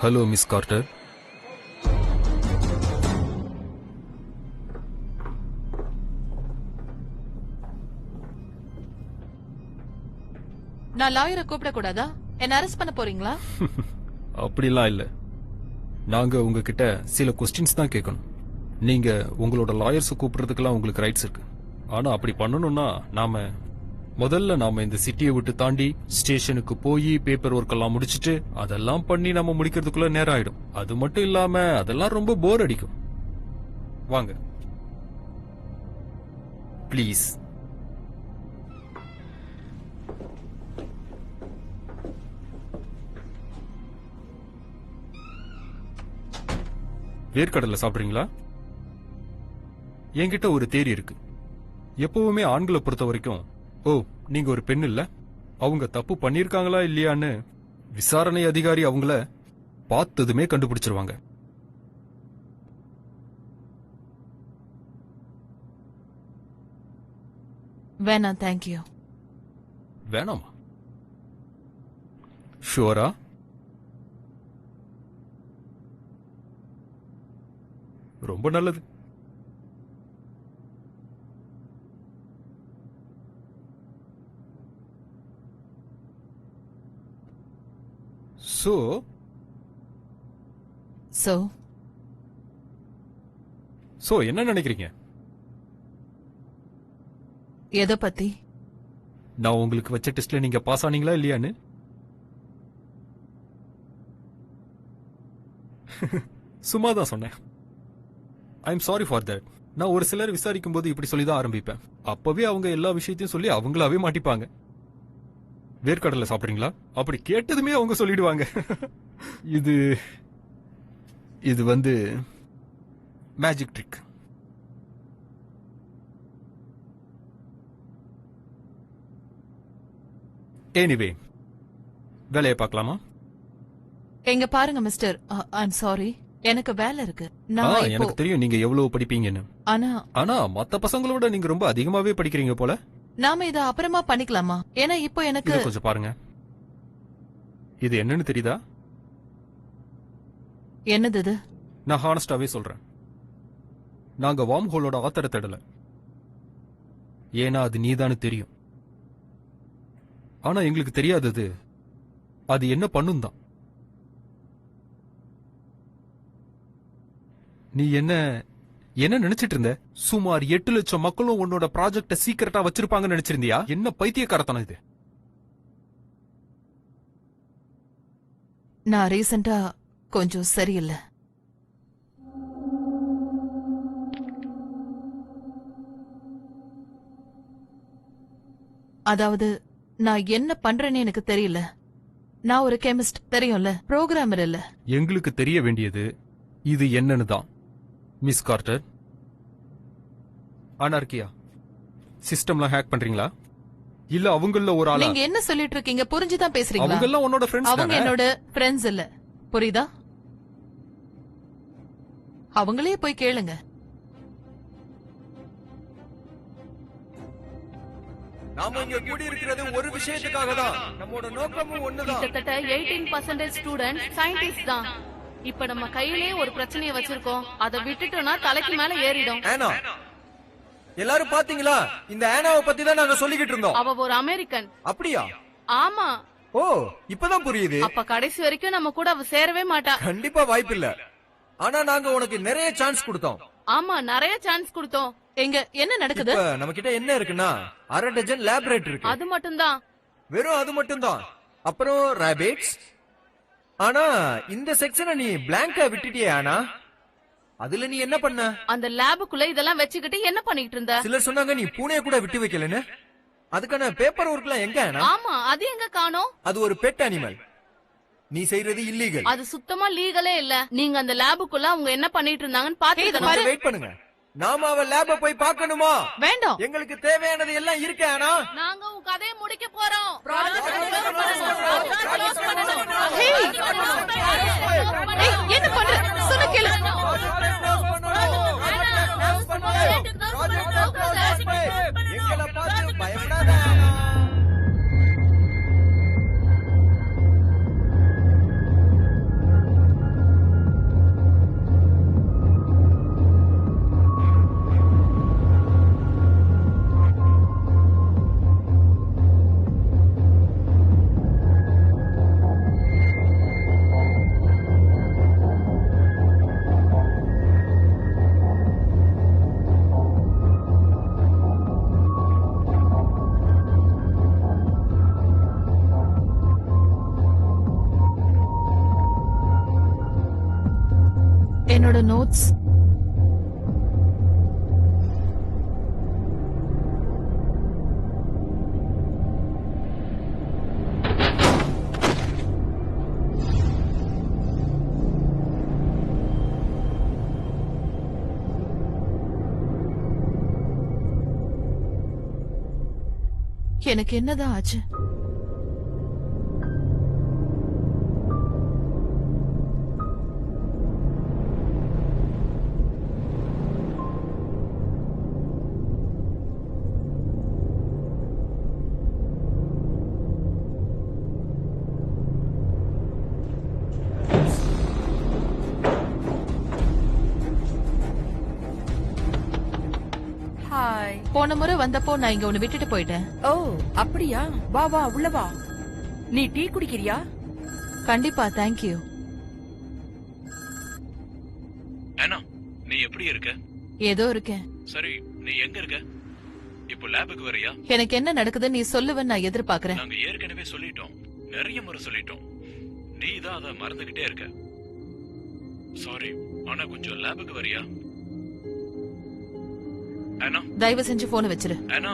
Hello miss Carter. நான் லாயரை கூப்பிட கூடாதா? என்ன அரெஸ்ட் பண்ண போறீங்களா? அப்படிலாம் இல்ல. நாங்க உங்ககிட்ட சில கொஸ்டின்ஸ் தான் கேட்கணும். நீங்க உங்களோட லாயர்ஸ் கூப்பிடுறதுக்கெல்லாம் உங்களுக்கு ரைட்ஸ் இருக்கு. ஆனா அப்படி பண்ணணும்னா முதல்ல நாம இந்த சிட்டியை விட்டு தாண்டி ஸ்டேஷனுக்கு போய் பேப்பர் ஒர்க் எல்லாம் முடிச்சிட்டு அதெல்லாம் பண்ணி நம்ம முடிக்கிறதுக்குள்ள நேரம் ஆயிடும். அது மட்டும் இல்லாம அதெல்லாம் ரொம்ப போர் அடிக்கும். வாங்க ப்ளீஸ். வேர்க்கடலை சாப்பிடுறீங்களா? என்கிட்ட ஒரு தேரி இருக்கு. எப்பவுமே ஆண்களை பொறுத்த வரைக்கும், ஓ நீங்க ஒரு பெண் இல்ல, அவங்க தப்பு பண்ணிருக்காங்களா இல்லையான்னு விசாரணை அதிகாரி அவங்கள பார்த்ததுமே கண்டுபிடிச்சிருவாங்க. வேணாம், தேங்க்யூ. வேணாமா? ஷுவரா? ரொம்ப நல்லது. சோ என்ன நினைக்கிறீங்க? எதை பத்தி? நான் உங்களுக்கு வச்ச டெஸ்ட்ல நீங்க பாஸ் ஆனீங்களா இல்லையான்னு. சும்மா தான் சொன்னேன். I am sorry for that. நான் ஒரு சிலர் விசாரிக்கும் போது இப்படி சொல்லி தான் ஆரம்பிப்பேன். அப்பவே அவங்க எல்லா விஷயத்தையும் சொல்லி அவங்களாவே மாட்டிப்பாங்க. வேர்க்கடலை சாப்பிடுறீங்களா? அப்படி கேட்டதுமே அவங்க சொல்லிடுவாங்க. இது வந்து மேஜிக் ட்ரிக். எனிவே வேலையை பார்க்கலாமா? எங்க பாருங்க மிஸ்டர், ஐம் சாரி, எனக்கு வேலை இருக்கு. எனக்கு தெரியும் நீங்க எவ்வளவு படிப்பீங்கன்னு. ஆனா மத்த பசங்களோட நீங்க ரொம்ப அதிகமாவே படிக்கிறீங்க போல. நாம இத அப்புறமா பண்ணிக்கலாமா? ஏன்னா இப்போ எனக்கு கொஞ்சம் பாருங்க. இது என்னன்னு தெரியுதா? என்னது இது? நான் ஹானஸ்டாவே சொல்றேன், நாங்க வார்ம் ஹோலோட ஆத்தரை தேடல. ஏன்னா அது நீதானு தெரியும். ஆனா எங்களுக்கு தெரியாதது அது என்ன பண்ணும் தான். நீ என்ன நினைச்சிட்டு இருந்த? சுமார் 8 லட்சம் மக்களும் உன்னோட ப்ராஜெக்ட சீக்கிரட்டா வச்சிருப்பாங்கன்னு நினைச்சிருந்தியா? என்ன பைத்தியக்காரத்தனம் இது? நான் ரீசெண்டா கொஞ்சம் சரியில்லை. அதாவது நான் என்ன பண்றேன்னு எனக்கு தெரியல. நான் ஒரு கெமிஸ்ட் தெரியும்ல, புரோகிராமர் இல்ல. எங்களுக்கு தெரிய வேண்டியது இது என்னன்னு தான். மிஸ் கார்ட்டர், அனார்கியா சிஸ்டம்லாம் ஹேக் பண்றீங்களா? இல்ல அவங்கள ஒரு ஆளா? நீங்க என்ன சொல்லிட்டு இருக்கீங்க? புரிஞ்சுதான் பேசுறீங்களா? அவங்க எல்லாம் உன்னோட ஃப்ரெண்ட்ஸ் அவங்க என்னோட ஃப்ரெண்ட்ஸ் இல்ல, புரியுதா? அவங்களே போய் கேளுங்க. நாம இங்க கூடி இருக்கிறது ஒரு விஷயத்துக்காக தான். நம்மோட நோக்கமும் ஒண்ணுதான். கிட்டத்தட்ட 18% ஸ்டூடெண்ட் சயின்டிஸ்ட் தான். இப்ப நம்ம கையிலேயே ஒரு பிரச்சனையை வச்சிருக்கோம். அதை விட்டுட்டோம்னா தலைக்கு மேல ஏறிடும். ஆனா எல்லாரும் பாத்தீங்களா? இந்த ஆனாவை பத்தி தான் நாங்க சொல்லிக்கிட்டு இருந்தோம். அவ ஒரு அமெரிக்கன். அப்படியா? ஆமா. ஓ, இப்பதான் புரியுது. அப்ப கடைசி வரைக்கும் நம்ம கூட அவ சேரவே மாட்டா. கண்டிப்பா வாய்ப்பில்ல. ஆனா நாங்க உனக்கு நிறைய சான்ஸ் கொடுத்தோம். ஆமா, நிறைய சான்ஸ் கொடுத்தோம். எங்க என்ன நடக்குது? இப்ப நம்ம கிட்ட என்ன இருக்குன்னா 1/2 டஜன் லேபரேட்டரி இருக்கு. அது மட்டும்தான். வெறும் அது மட்டும்தான். அப்புறம் ராபிட்ஸ். ஆனா இந்த செக்ஷனை நீ பிளாங்கா விட்டுட்டியே. ஆனா அதுல நீ என்ன பண்ண? அந்த லேபுக்குள்ள இதெல்லாம் வச்சுக்கிட்டு என்ன பண்ணிட்டு இருந்த? சிலர் சொன்னாங்க நீ பூனைய கூட விட்டு வைக்கலன்னு. அதுக்கான பேப்பர் ஒர்க்லாம் எங்க? ஆனா ஆமா, அது எங்க காணோம்? அது ஒரு பெட் அனிமல். நீ செய்யறது இல்லீகல். அது சுத்தமா லீகலே இல்ல. நீங்க அந்த லேபுக்குள்ள அவங்க என்ன பண்ணிட்டு இருந்தாங்கன்னு பாத்து வெயிட் பண்ணுங்க. நாம அவ லேப போய் பார்க்கணுமா? வேண்டாம். எங்களுக்கு தேவையானது எல்லாம் இருக்கு. ஆனா நாங்க உங்க கதையை முடிக்க போறோம். என்ன பண்ற? சொன்ன கேளு. எங்களை பார்த்து பயப்படாத. என்னோட நோட்ஸ் எனக்கு என்னதான் ஆச்சு? ஹாய். போன முறை வந்தப்போ நான் இங்க ஒன்னு விட்டுட்டு போயிட்டேன். ஓ, அப்படியா? வா வா, உள்ள வா. நீ டீ குடிக்கிறியா? கண்டிப்பா, தேங்க்யூ. ஆனா நீ எப்படி இருக்க? ஏதோ இருக்கேன். சரி, நீ எங்க இருக்க? இப்போ லேபுக்கு வரியா? எனக்கு என்ன நடக்குதுன்னு நீ சொல்லுவேன்னு நான் எதிர்பார்க்கறேன். நாங்க ஏற்கனவே சொல்லிட்டோம், நிறைய முறை சொல்லிட்டோம். நீ தான் அதை மறந்துகிட்டே இருக்க. சாரி, ஆனா கொஞ்சம் லேபுக்கு வரியா? ஆனா தயவு செஞ்சு போனை வச்சிரு. ஆனா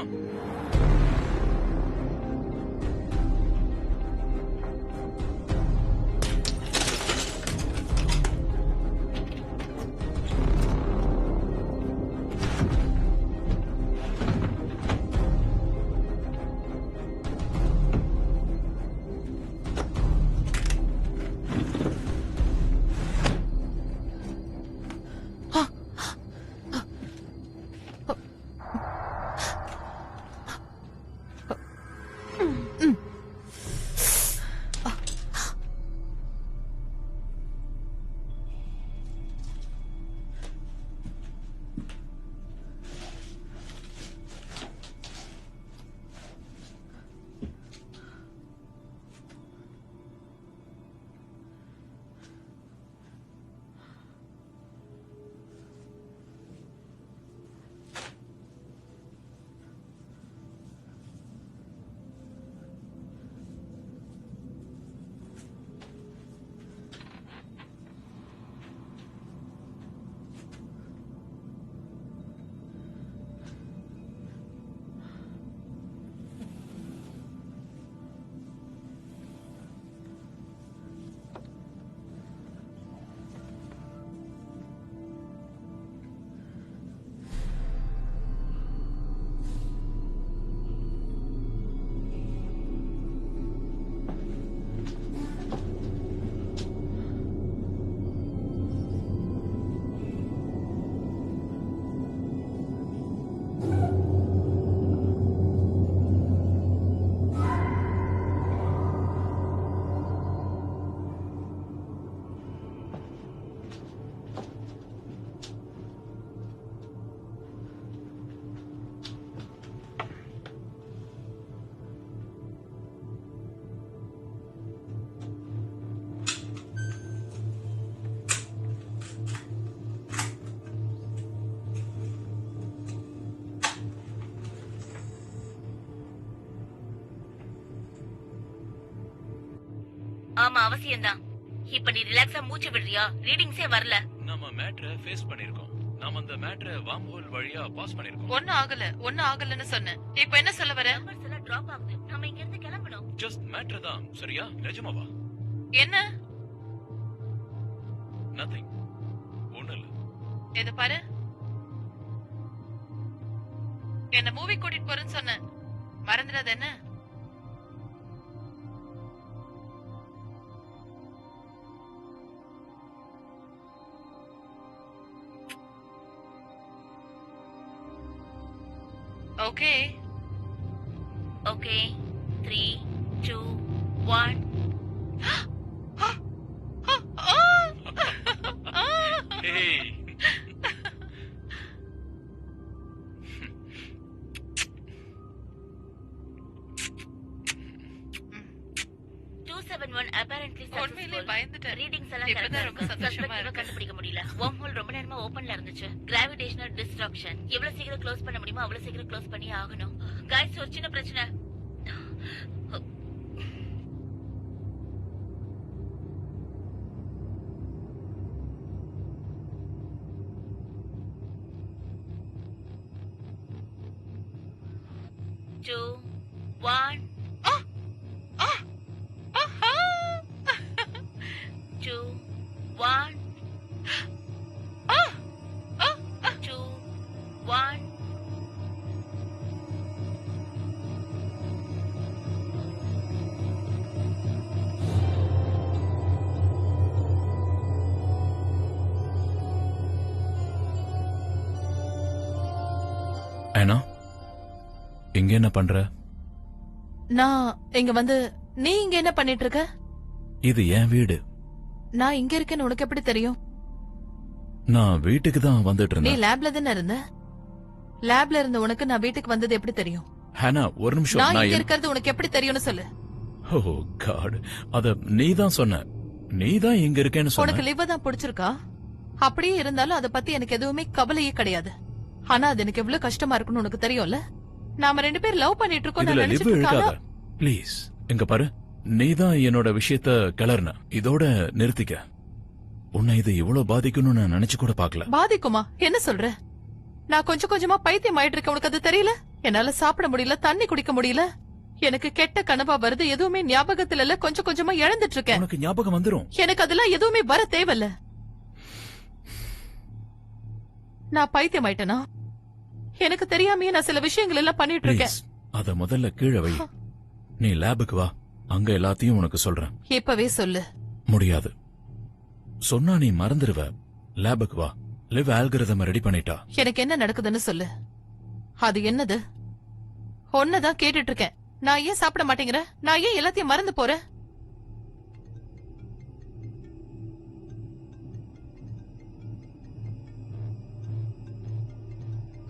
ஆமா அவசியம்தான். இப்ப நீ ரிலாக்ஸா மூச்சு விடுறியா? ரீடிங்ஸே வரல. நம்ம மேட்ரை ஃபேஸ் பண்ணிருக்கோம். நாம அந்த மேட்ரை வார்ம் ஹோல் வழியா பாஸ் பண்ணிருக்கோம். ஒன்னும் ஆகலன்னு சொன்னேன். இப்ப என்ன சொல்ல வர? நம்பர்ஸ் எல்லாம் டிராப் ஆகுது. நாம இங்க இருந்து கிளம்பணும். ஜஸ்ட் மேட்ரு தான். சரியா? நிஜமாவா? என்ன? நதிங். ஒண்ணு இல்ல. இத பாரு, என்ன மூவி கூட்டிட்டு போறேன்னு சொன்னேன், மறந்துடாத என்ன? Okay okay 3 2 1. Hey. 271 apparently உண்மையிலே successful. பயந்துட்டேன். ரீடிங்ஸ் எல்லாம் இப்பதான் கரெக்டா ரொம்ப இருக்கு. சந்தோஷமா Suspect இருக்கு. கண்டுபிடிக்க முடியல. வார்ம் ஹோல் ரொம்ப நேரமா ஓபன்ல இருந்துச்சு. Gravitational distraction. எவ்வளவு சீக்கிரம் க்ளோஸ் பண்ண முடியுமோ அவ்வளவு சீக்கிரம் க்ளோஸ் பண்ணி ஆகணும். गाइस ஒரு சின்ன பிரச்சனை. Two, one. Two, one. Two, one. ஏனா இங்க என்ன பண்ற? நான் இங்க வந்து, நீ இங்க என்ன பண்ணிட்டு இருக்க? இது என் வீடு. நான் இங்க இருக்கேன்னு உனக்கு எப்படி தெரியும்? நான் வீட்டுக்கு தான் வந்துட்டு நீ இருந்தேன். லேப்ல தானே இருந்த? லேப்ல இருந்த உனக்கு நான் வீட்டுக்கு வந்தது எப்படி தெரியும்? ஹானா ஒரு நிமிஷம். நான் நான் இங்க என்- இருக்கிறது உனக்கு எப்படி தெரியும்னு சொல்லு. ஓ காட், அத நீ தான் சொன்ன. நீ தான் இங்க இருக்கேன்னு உனக்கு சொன்ன. லிவர் தான் பிடிச்சிருக்கா? அப்படியே இருந்தாலும் அத பத்தி எனக்கு எதுவுமே கவலையே கிடையாது. ஆனா அது எனக்கு எவ்வளவு கஷ்டமா இருக்குன்னு உனக்கு தெரியும்ல. நாம 2 பேர் லவ் பண்ணிட்டு இருக்கோம் இதுல நான் லிவ் நினைச்சிட்டு இழுக்காத இருக்கேன். ப்ளீஸ். இங்க பாரு, நீ தான் என்னோட விஷயத்த கிளர்ன. இதோட நிறுத்திக்க. உன்னை இது இவ்வளவு பாதிக்கும்னு நான் நினைச்சு கூட பார்க்கல. பாதிக்குமா? என்ன சொல்ற? நான் கொஞ்சம் கொஞ்சமா பைத்தியம் ஆயிட்டு இருக்கேன், உனக்கு அது தெரியல? என்னால சாப்பிட முடியல, தண்ணி குடிக்க முடியல, எனக்கு கெட்ட கனவா வருது, எதுவுமே ஞாபகத்துல இல்ல, கொஞ்சம் கொஞ்சமா இழந்துட்டு இருக்கேன். உனக்கு ஞாபகம் வந்துரும். எனக்கு அதெல்லாம் எதுவுமே வர தேவையில்ல. நான் பைத்தியம் ஆயிட்டேனா? எனக்கு தெரியாமயே நான் சில விஷயங்கள் எல்லாம் பண்ணிட்டு இருக்கேன். ப்ளீஸ் அத முதல்ல கீழே வை. நீ லேபுக்கு வா, அங்க எல்லாத்தையும் உனக்கு சொல்றேன். இப்பவே சொல்லு. முடியாது. சொன்னா நீ மறந்துடுவ. லேபுக்கு வா. லிவ் ஆல்கரிதம் ரெடி பண்ணிட்டா. எனக்கு என்ன நடக்குதுன்னு சொல்லு. அது என்னது? ஒன்னதான் கேட்டுட்டு இருக்கேன். நான் ஏன் சாப்பிட மாட்டேங்கிற? நான் ஏன் எல்லாத்தையும் மறந்து போறேன்?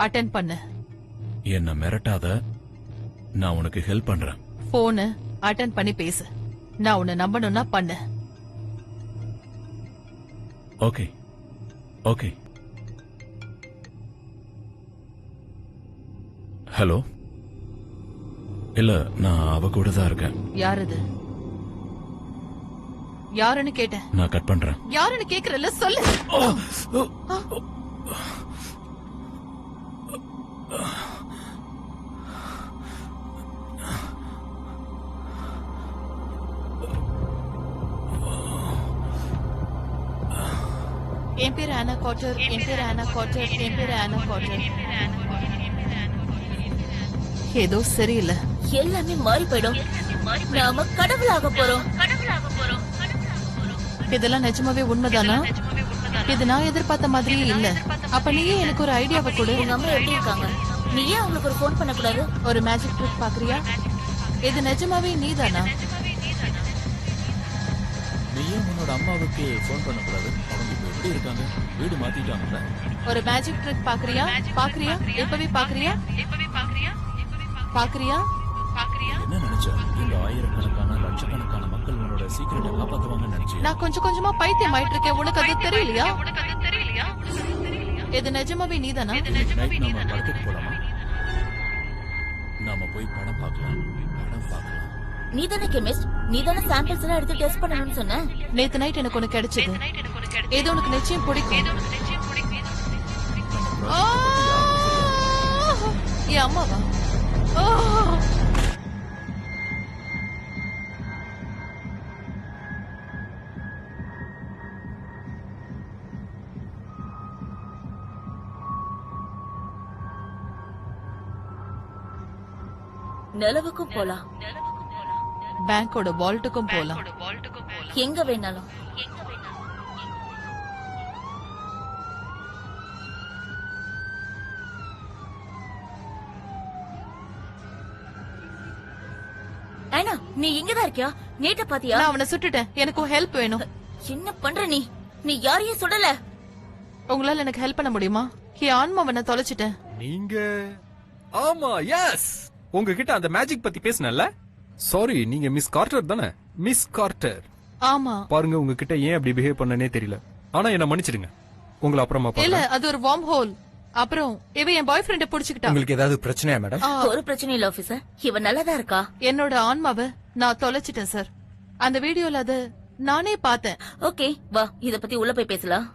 அட்டென்ட் பண்ணு. என்ன மிரட்டாத. நான் உனக்கு ஹெல்ப் பண்றேன். போனு அட்டென்ட் பண்ணி பேசு. நான் உன்னை நம்பணும்னா பண்ணு. Okay okay. ஹலோ. இல்ல, நான் அவ கூட தான் இருக்கேன். யாரது? யாருன்னு கேட்டேன். நான் கட் பண்றேன். யாருன்னு கேக்குறல்ல, சொல்லு. என் பேரு ஆனா காட்டர். என் பேரு ஆனா காட்டர். என் பேரு ஆனா காட்டர். ஏதோ சரியில்லை. எல்லாமே மாறி போயிடும். நாம கடவுளாக போறோம். இதெல்லாம் நிஜமாவே உண்மைதானா? இது நான் எதிர்பார்த்த மாதிரியே இல்ல. அப்ப நீயே எனக்கு ஒரு ஐடியாவை கொடு. உங்க அம்மா எப்படி இருக்காங்க? நீ ஏன் அவங்களுக்கு ஒரு ஃபோன் பண்ண கூடாது? ஒரு மேஜிக் ட்ரிக் பாக்குறியா? இது நிஜமாவே நீதானா? நீ ஏன் உன்னோட அம்மாவுக்கு ஃபோன் பண்ணக்கூடாது? அவங்க இப்ப எப்படி இருக்காங்க? வீடு மாத்திட்டாங்கல்ல? ஒரு மேஜிக் ட்ரிக் பாக்குறியா? பாக்குறியா? இப்பவே பாக்குறியா? பாக்குறியா? என்ன நினைச்ச? இங்க ஆயிரக்கணக்கான லட்சக்கணக்கான மக்கள் உன்னோட சீக்கிரட்டை காப்பாத்துவாங்கன்னு நினைச்சேன். நான் கொஞ்சம் கொஞ்சமா பைத்தியம் ஆயிட்டு இருக்கேன். உனக்கு அது தெரியலையா? இது நிஜமாவே நீதானா? நைட் நாம படத்துக்கு போலாமா? நாம போய் படம் பார்க்கலாம். படம் பார்க்கலாம். நீ தானே கெமிஸ்ட், நீ தானே சாம்பிள்ஸ் எல்லாம் எடுத்து டெஸ்ட் பண்ணணும்னு சொன்ன. நேத்து நைட் எனக்கு ஒண்ணு கிடைச்சது. ஏதோ உனக்கு நிச்சயம் பிடிக்கும். ஆ! என் அம்மாவா? ஆ! நிலவுக்கும் போலாம், பேங்கோட வால்ட்டுக்கும் போலாம். எங்க வேணாலும். ஆனா நீ இங்கதான் இருக்கியா? நேட்ட பாத்தியா? நான் அவனை சுட்டுட்டேன். எனக்கு ஹெல்ப் வேணும். என்ன பண்ற நீ? நீ யாரையும் சுடல. உங்களால எனக்கு ஹெல்ப் பண்ண முடியுமா? என் ஆன்மாவை தொலைச்சிட்டேன். நீங்க ஆமா எஸ் உங்ககிட்ட அந்த மேஜிக் பத்தி பேசினல. சாரி, நீங்க மிஸ் கார்ட்டர் தானே? Miss Carter. ஆமா. பாருங்க, உங்ககிட்ட ஏன் அப்படி பிஹேவ் பண்ணனே தெரியல. ஆனா என்ன மன்னிச்சிடுங்க. உங்களை அப்புறமா இல்ல, பார்க்கலாம். அது ஒரு வார்ம் ஹோல். அப்புறம் இவ என் பாய் ஃப்ரெண்ட புடிச்சுக்கிட்டா. உங்களுக்கு ஏதாவது பிரச்சனையா மேடம்? ஒரு பிரச்சனை இல்ல ஆபீசர், இவ நல்லாதான் இருக்கா. என்னோட ஆன்மாவை நான் தொலைச்சிட்டேன் சார். அந்த வீடியோல அது நானே பார்த்தேன். ஓகே வா, இத பத்தி உள்ள போய் பேசலாம்.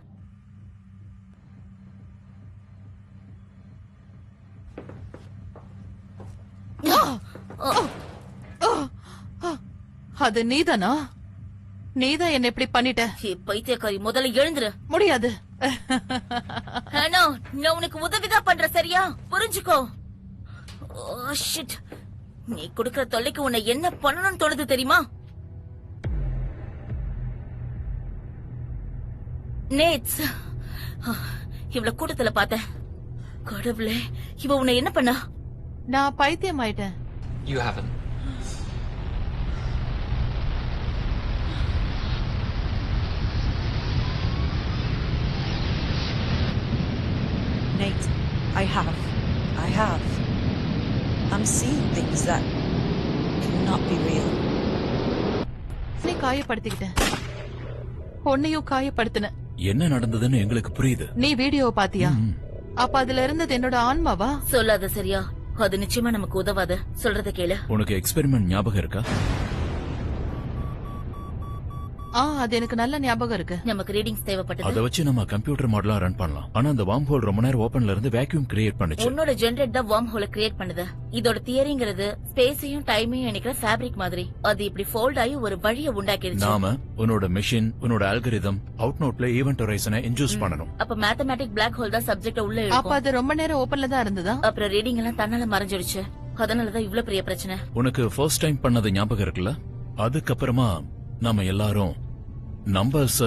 அது நீதானா? நீதான் என்ன இப்படி பண்ணிட்ட. பைத்தியக்காரி, முதல்ல எழுந்துரு. முடியாது. ஆனா நான் உனக்கு உதவிதான் பண்ற, சரியா? புரிஞ்சுக்கோ. ஓ ஷிட், நீ குடுக்கற தொல்லைக்கு உன்னை என்ன பண்ணணும்னு தோணுது தெரியுமா? நேட்ஸ் இவ்வளவு கூட்டத்துல பார்த்தேன். கடவுளே, இவ உன்னை என்ன பண்ணா? நான் பைத்தியம் ஆயிட்டேன். You haven't. Nate, I have. I'm seeing things that cannot be real. நீ காயப்படுத்திக்கிட்டேன். உன்னையும் காயப்படுத்தின. என்ன நடந்ததுன்னு எங்களுக்கு புரியுது. நீ வீடியோவை பாத்தியா? அப்ப அதுல இருந்தது என்னோட ஆன்மாவா? சொல்லாத, சரியா? அது நிச்சயமா நமக்கு உதவாது. சொல்றத கேளு. உனக்கு எக்ஸ்பெரிமெண்ட் ஞாபகம் இருக்கா? அது எனக்கு நல்ல ஞாபகம் இருக்கு. நமக்கு ரீடிங்ஸ் தேவைப்பட்டது. அத வச்சு நம்ம கம்ப்யூட்டர் மாடலா ரன் பண்ணலாம். ஆனா அந்த வார்ம் ஹோல் ரொம்ப நேரம் ஓபன்ல இருந்து வேக்யூம் கிரியேட் பண்ணுச்சு. உன்னோட ஜெனரேட் தான் வார்ம் ஹோல கிரியேட் பண்ணுது. இதோட தியரிங்கிறது ஸ்பேஸையும் டைமையும் இணைக்கிற ஃபேப்ரிக் மாதிரி. அது இப்படி ஃபோல்ட் ஆகி ஒரு வழியை உண்டாக்கிடுச்சு. நாம உன்னோட மெஷின், உன்னோட அல்காரிதம், அவுட்நோட்ல ஈவென்ட் ஹொரைசனை இன்ஜூஸ் பண்ணனும். அப்ப மேத்தமேட்டிக் பிளாக் ஹோல் தான் சப்ஜெக்ட் உள்ள இழுக்கும். அப்ப அது ரொம்ப நேரம் ஓபன்ல தான் இருந்ததா? அப்புறம் ரீடிங் எல்லாம் தன்னால மறைஞ்சிடுச்சு. அதனாலதான் இவ்ளோ பெரிய பிரச்சனை. உனக்கு ஃபர்ஸ்ட் டைம் பண்ணது ஞாபகம் இருக்குல்ல? அதுக்கப்புறமா நாம எல்லாரும் நம்பர்ஸ்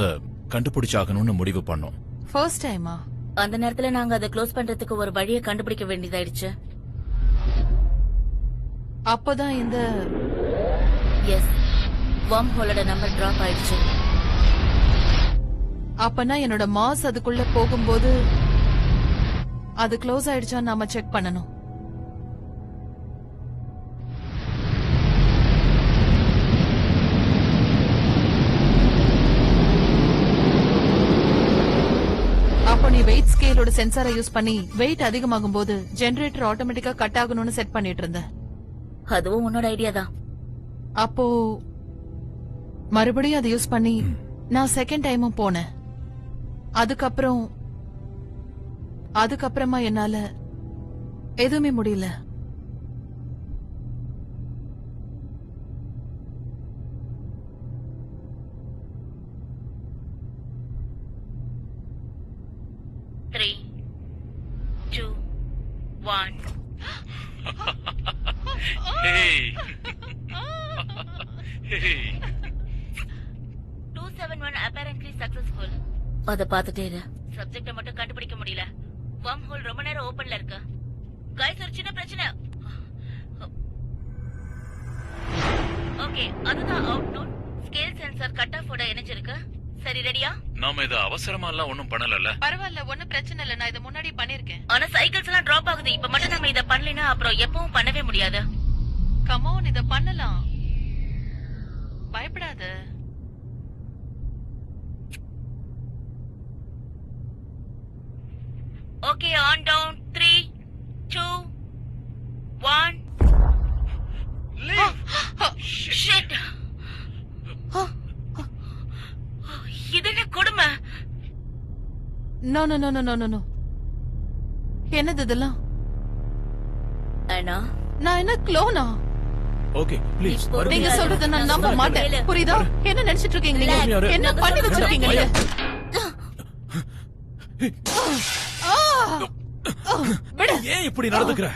கண்டுபிடிச்சாகணும்னு முடிவு பண்ணோம். ஃபர்ஸ்ட் டைமா? அந்த நேரத்துல நாங்க அதை க்ளோஸ் பண்றதுக்கு ஒரு வழியை கண்டுபிடிக்க வேண்டியதாயிடுச்சு. அப்பதான் இந்த எஸ், வார்ம் ஹோலோட நம்பர் டிராப் ஆயிடுச்சு. அப்பனா என்னோட மாஸ் அதுக்குள்ள போகும்போது அது க்ளோஸ் ஆயிடுச்சான்னு நாம செக் பண்ணணும். அப்போ நீ வெயிட் ஸ்கேலோட சென்சாரை யூஸ் பண்ணி வெயிட் அதிகமாகும் போது ஜெனரேட்டர் ஆட்டோமேட்டிக்கா கட் ஆகணும்னு செட் பண்ணிட்டு இருந்த. அதுவும் உன்னோட ஐடியா தான். அப்போ மறுபடியும் அதை யூஸ் பண்ணி நான் செகண்ட் டைமும் போனேன். அதுக்கப்புறமா என்னால எதுவுமே முடியல. அத பாத்துட்டே இரு. சப்ஜெக்ட மட்டும் கண்டுபிடிக்க முடியல. வார்ம் ஹோல் ரொம்ப நேரம் ஓபன்ல இருக்கு. गाइस, ஒரு சின்ன பிரச்சனை. ஓகே, அதுதான் அவுட்நோட். ஸ்கேல் சென்சார் கட் ஆஃப் ஓட இணைஞ்சிருக்கு. சரி, ரெடியா? நாம இத அவசரமா எல்லாம் ஒண்ணும் பண்ணலல. பரவாயில்ல, ஒண்ணும் பிரச்சனை இல்ல. நான் இத முன்னாடி பண்ணிருக்கேன். ஆனா சைக்கிள்ஸ் எல்லாம் டிராப் ஆகுது. இப்ப மட்டும் நம்ம இத பண்ணலைனா அப்புறம் எப்பவும் பண்ணவே முடியாது. கம் ஆன், இத பண்ணலாம். பயப்படாத. ஓகே, ஆன் டவுன். 3 2 1 லீவ். Shit. இது என்ன கொடுமை? No no no no no no. என்னது இதெல்லாம்? அண்ணா, நான் என்ன க்ளோனா? ஓகே ப்ளீஸ் இப்போ நீங்க சொல்றத நான் நம்ப மாட்டேன். புரியுதா? என்ன நினைச்சிட்டு இருக்கீங்க நீங்க? என்ன பண்ணி வச்சிருக்கீங்க நீங்க? விடு. ஏன் இப்படி நடந்துக்கற?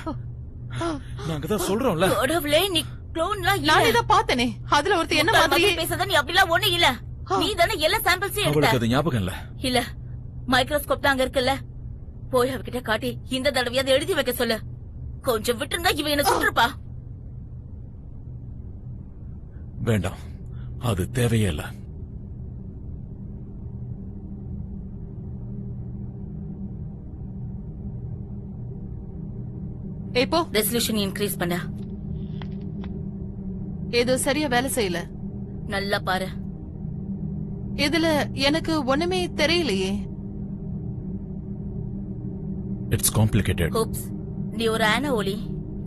நாங்க தான் சொல்றோம்ல. கடவுளே, நீ க்ளோன்லாம் இல்ல. நான் இத பார்த்தனே. அதுல ஒருத்தி என்ன மாதிரி பேசாத, நீ அப்படிலாம் ஒண்ணு இல்ல. நீ தானே எல்லா சாம்பிள்ஸையும் எடுத்த. அவளுக்கு அது ஞாபகம் இல்ல. இல்ல, மைக்ரோஸ்கோப் தான் அங்க இருக்குல்ல. போய் அவகிட்ட காட்டி இந்த தடவையாவது எழுதி வைக்க சொல்லு. கொஞ்சம் விட்டுருந்தா இவ என்ன சுட்டுருப்பா. வேண்டாம், அது தேவையே இல்ல. இப்போ ரெசல்யூஷன் இன்க்ரீஸ் பண்ண. ஏதோ சரியா வேலை செய்யல. நல்லா பாரு. இதுல எனக்கு ஒண்ணுமே தெரியலையே. It's complicated. ஹோப்ஸ், நீ ஒரு ஆனா ஒலி.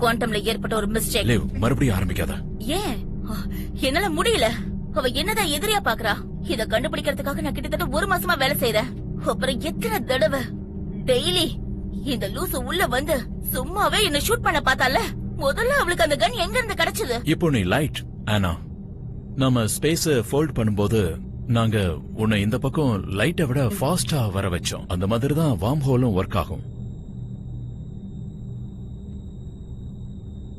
குவாண்டம்ல ஏற்பட்ட ஒரு மிஸ்டேக். லேவ், மறுபடியும் ஆரம்பிக்காத. ஏன்? என்னால முடியல. அவ என்னதான் எதிரியா பாக்குறா. இத கண்டுபிடிக்கிறதுக்காக நான் கிட்டத்தட்ட 1 மாசமா வேலை செய்யறேன். அப்புறம் எத்தனை தடவை டெய்லி இந்த லூசு உள்ள வந்து சும்மாவே என்ன ஷூட் பண்ண பார்த்தால. முதல்ல அவளுக்கு அந்த கன் எங்க இருந்து கிடைச்சது? இப்போ நீ லைட் ஆனா, நம்ம ஸ்பேஸ் ஃபோல்ட் பண்ணும்போது நாங்க உன்னை இந்த பக்கம் லைட்டை விட ஃபாஸ்டா வர வச்சோம். அந்த மாதிரி தான் வார்ம் ஹோலும் ஒர்க் ஆகும்.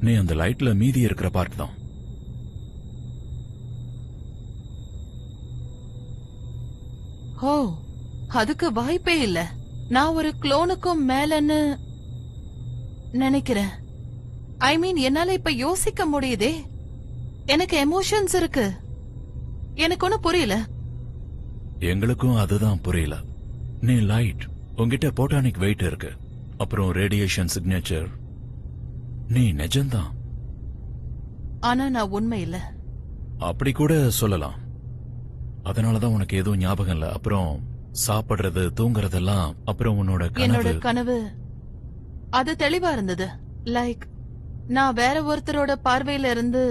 நீ அந்த லைட்ல மீதி இருக்கிற பார்ட் தான். ஓ, அதுக்கு வாய்ப்பே இல்ல. நான் ஒரு க்ளோனுக்கும் மேலன்னு நினைக்கிறேன். ஐ மீன், என்னால இப்ப யோசிக்க முடியுதே. எனக்கு எமோஷன்ஸ் இருக்கு. எனக்கு ஒண்ணு புரியல. எங்களுக்கும் அதுதான் புரியல. நீ லைட், உன்கிட்ட போட்டானிக் வெயிட் இருக்கு, அப்புறம் ரேடியேஷன் சிக்னேச்சர். நீ நிஜம்தான். ஆனா நான் உண்மை இல்ல. அப்படி கூட சொல்லலாம். அதனாலதான் உனக்கு எதுவும் ஞாபகம் இல்ல. அப்புறம் சாப்பிடுறது, தூங்குறதெல்லாம், அப்புறம் உன்னோட என்னோட கனவு. கனவு அது தெளிவா இருந்தது. லைக், நான் வேற ஒருத்தரோட பார்வையில இருந்து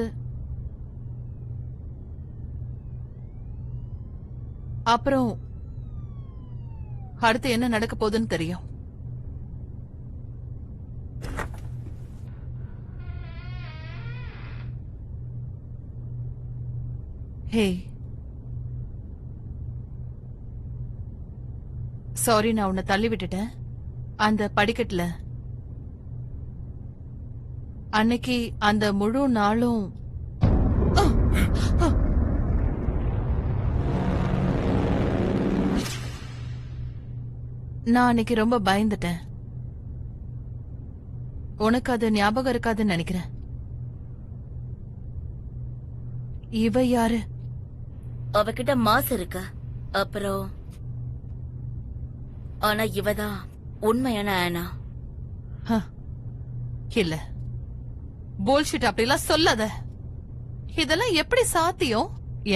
அப்புறம் அடுத்து என்ன நடக்க போகுதுன்னு தெரியும். ஹே, சாரி, நான் உன்னை தள்ளி விட்டுட்டேன். அந்த படிக்கட்டுல அன்னைக்கு அந்த முழு நாளும் நான் அன்னைக்கு ரொம்ப பயந்துட்டேன். உனக்கு அது ஞாபகம் இருக்காதுன்னு நினைக்கிறேன். இவ யாரு? அவகிட்ட மாசு இருக்கு. அப்புறம் ஆனா இவதான் உண்மையான ஆனா. இல்ல, போல்ஷிட் அப்படிலாம் சொல்லாத. இதெல்லாம் எப்படி சாத்தியம்?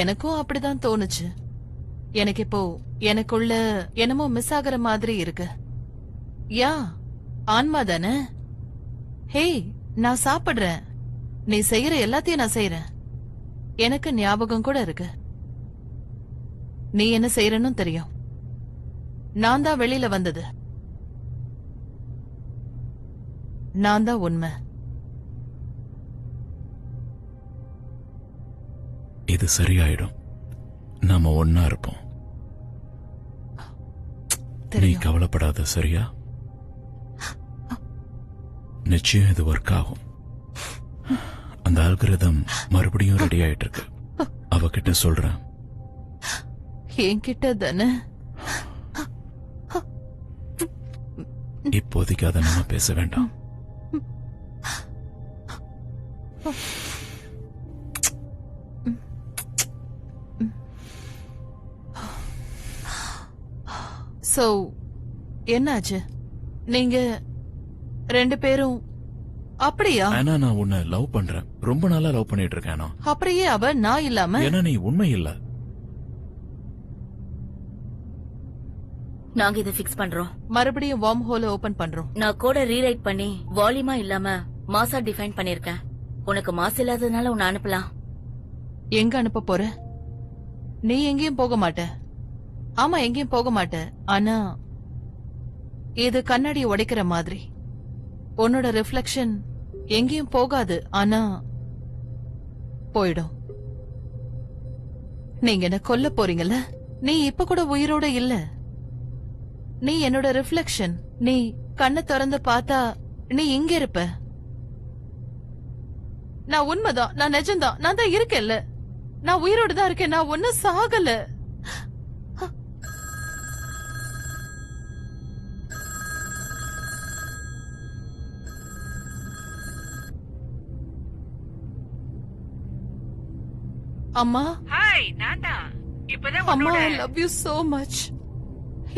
எனக்கும் அப்படிதான் தோணுச்சு. எனக்கு இப்போ எனக்குள்ள என்னமோ மிஸ் ஆகுற மாதிரி இருக்கு. யா, ஆன்மா தானே. ஹே, நான் சாப்பிடுறேன். நீ செய்யற எல்லாத்தையும் நான் செய்யறேன். எனக்கு ஞாபகம் கூட இருக்கு. நீ என்ன செய்யறன்னு தெரியும். நான் தான் வெளியில வந்தது. நான் தான் உண்மை. இது சரியாயிடும். நாம ஒன்னா இருப்போம். நீ கவலைப்படாத, சரியா? நிச்சயம் இது ஒர்க் ஆகும். அந்த அல்கரிதம் மறுபடியும் ரெடி ஆயிட்டு இருக்கு. அவகிட்ட சொல்றேன். என்கிட்ட தானே? இப்போதைக்கு அதை நம்ம பேச வேண்டாம். சோ என்னாச்சு? நீங்க 2 பேரும் அப்படியா? ஆனா நான் உன்னை லவ் பண்றேன். ரொம்ப நாளா லவ் பண்ணிட்டு இருக்கேன். அப்படியே அவ நான் இல்லாம? ஏன்னா நீ உண்மை இல்ல. நாங்க இதை ஃபிக்ஸ் பண்றோம். மறுபடியும் வார்ம் ஹோல ஓபன் பண்றோம். நான் கூட ரீரைட் பண்ணி வால்யூமா இல்லாம மாசா டிஃபைன் பண்ணிருக்கேன். உனக்கு மாசு இல்லாததுனால உன்னை அனுப்பலாம். எங்க அனுப்ப போற? நீ எங்கேயும் போக மாட்ட. ஆமா, எங்கேயும் போக மாட்ட. ஆனா இது கண்ணாடி உடைக்கிற மாதிரி. உன்னோட ரிஃப்ளெக்ஷன் எங்கேயும் போகாது, ஆனா போயிடும். நீங்க என்ன கொல்ல போறீங்கல்ல? நீ இப்ப கூட உயிரோட இல்ல. நீ என்னோட ரிஃப்ளெக்ஷன். நீ கண்ணை திறந்து பார்த்தா நீ இங்க இருப்ப. நான் உண்மைதான், நான் நிஜம்தான், நான் தான் இருக்கேன்ல. நான் உயிரோட தான் இருக்கேன், நான் ஒன்னும் சாகல. அம்மா, ஹாய், நான் தான். இப்பதான் அம்மா, உன்னோட ஐ லவ் யூ so much.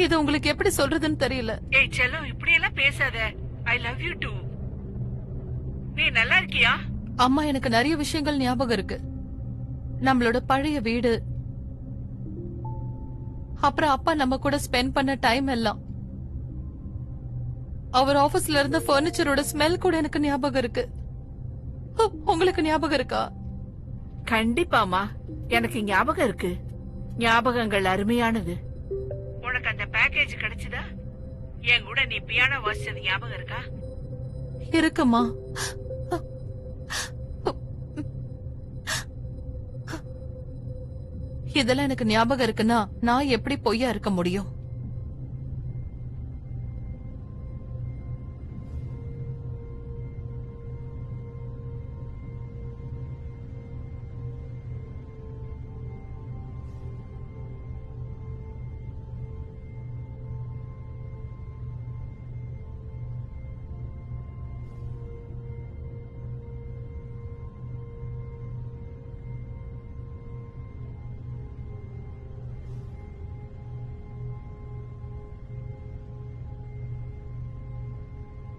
இது உங்களுக்கு எப்படி சொல்றதுன்னு தெரியல. ஏய் செல்லம், இப்படி எல்லாம் பேசாத. I love you too. நீ நல்லா இருக்கியா? அம்மா, எனக்கு நிறைய விஷயங்கள் ஞாபகம் இருக்கு. நம்மளோட பழைய வீடு, அப்புறம் அப்பா நம்ம கூட ஸ்பெண்ட் பண்ண டைம் எல்லாம். அவர் ஆபீஸ்ல இருந்த பர்னிச்சரோட ஸ்மெல் கூட எனக்கு ஞாபகம் இருக்கு. உங்களுக்கு ஞாபகம் இருக்கா? கண்டிப்பாமா, எனக்கு ஞாபகம் இருக்கு. ஞாபகங்கள் அருமையானது. உனக்கு அந்த பேக்கேஜ் கிடைச்சதா? என் கூட நீ பியானோ வாசிச்சது ஞாபகம் இருக்கா? இருக்குமா? இதெல்லாம் எனக்கு ஞாபகம் இருக்குன்னா நான் எப்படி பொய்யா இருக்க முடியும்?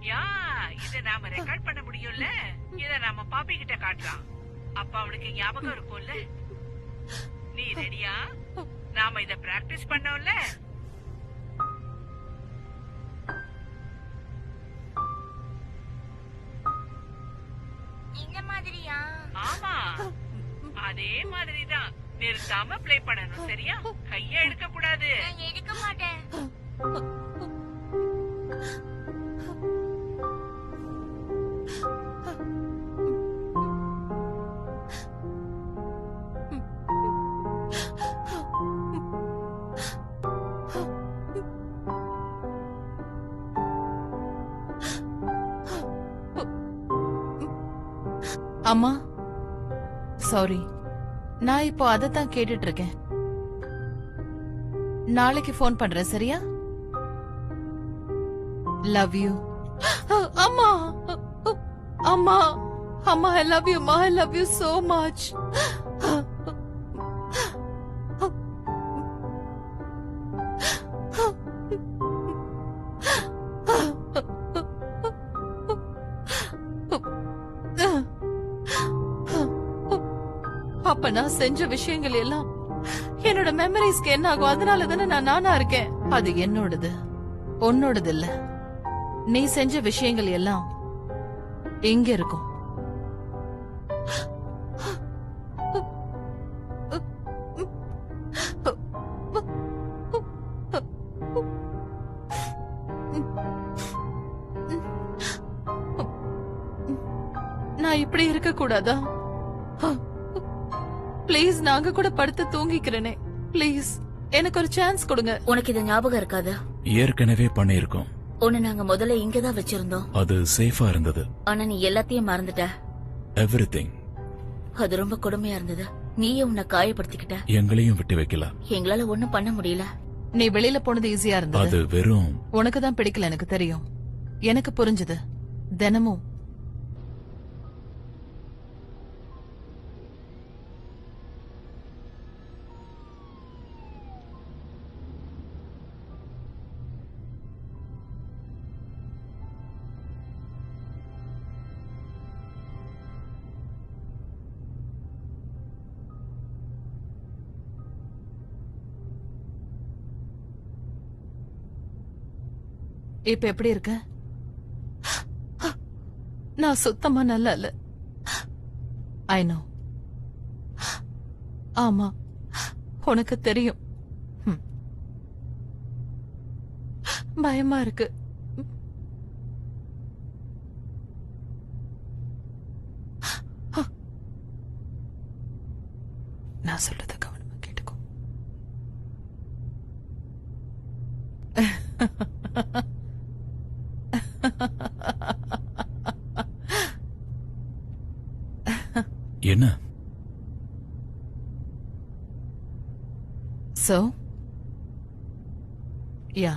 யா, இத நாம ரெக்கார்ட் பண்ண முடியும்ல. இத நாம பாப்பி கிட்ட காட்டலாம். அப்ப அவனுக்கு ஞாபகம் இருக்கும்ல. நீ ரெடியா? நாம இத பிராக்டிஸ் பண்ணோம்ல. இந்த மாதிரியா? ஆமா, அதே மாதிரிதான். நிறுத்தாம ப்ளே பண்ணணும், சரியா? கைய எடுக்க கூடாது. எடுக்க மாட்டேன். அம்மா, சாரி. நான் இப்போ அதத்தான் கேட்டுட்டு இருக்கேன். நாளைக்கு போன் பண்றேன், சரியா? Love you. அம்மா, அம்மா, அம்மா, ஐ love you. I love you so much. அப்ப நான் செஞ்ச விஷயங்கள் எல்லாம் என்னோட மெமரிஸ்க்கு என்ன ஆகும்? அதனால தானே நான் நானா இருக்கேன். அது என்னோடது, உன்னோடது இல்ல. நீ செஞ்ச விஷயங்கள் எல்லாம் எங்க இருக்கும்? நான் இப்படி இருக்க கூடாதா? ப்ளீஸ், நாங்க கூட படுத்து தூங்கிக்கிறேனே. ப்ளீஸ், எனக்கு ஒரு சான்ஸ் கொடுங்க. உனக்கு இது ஞாபகம் இருக்காது? ஏற்கனவே பண்ணியிருக்கோம். உன்னை நாங்க முதல்ல இங்கதான் வச்சிருந்தோம். அது சேஃபா இருந்தது. ஆனா நீ எல்லாத்தையும் மறந்துட்ட. எவ்ரிதிங். அது ரொம்ப கொடுமையா இருந்தது. நீயே உன்னை காயப்படுத்திக்கிட்ட. எங்களையும் விட்டு வைக்கல. எங்களால ஒண்ணும் பண்ண முடியல. நீ வெளியில போனது ஈஸியா இருந்தது. அது வெறும் உனக்கு தான் பிடிக்கல, எனக்கு தெரியும். எனக்கு புரிஞ்சது. தினமும் இப்ப எப்படி இருக்க? நான் சுத்தமா நல்லா இல்ல. I know. ஆமா, உனக்கு தெரியும். பயமா இருக்கு. நான் சொல்றத கவனமா கேட்டுக்கோ. என்ன? So, யா,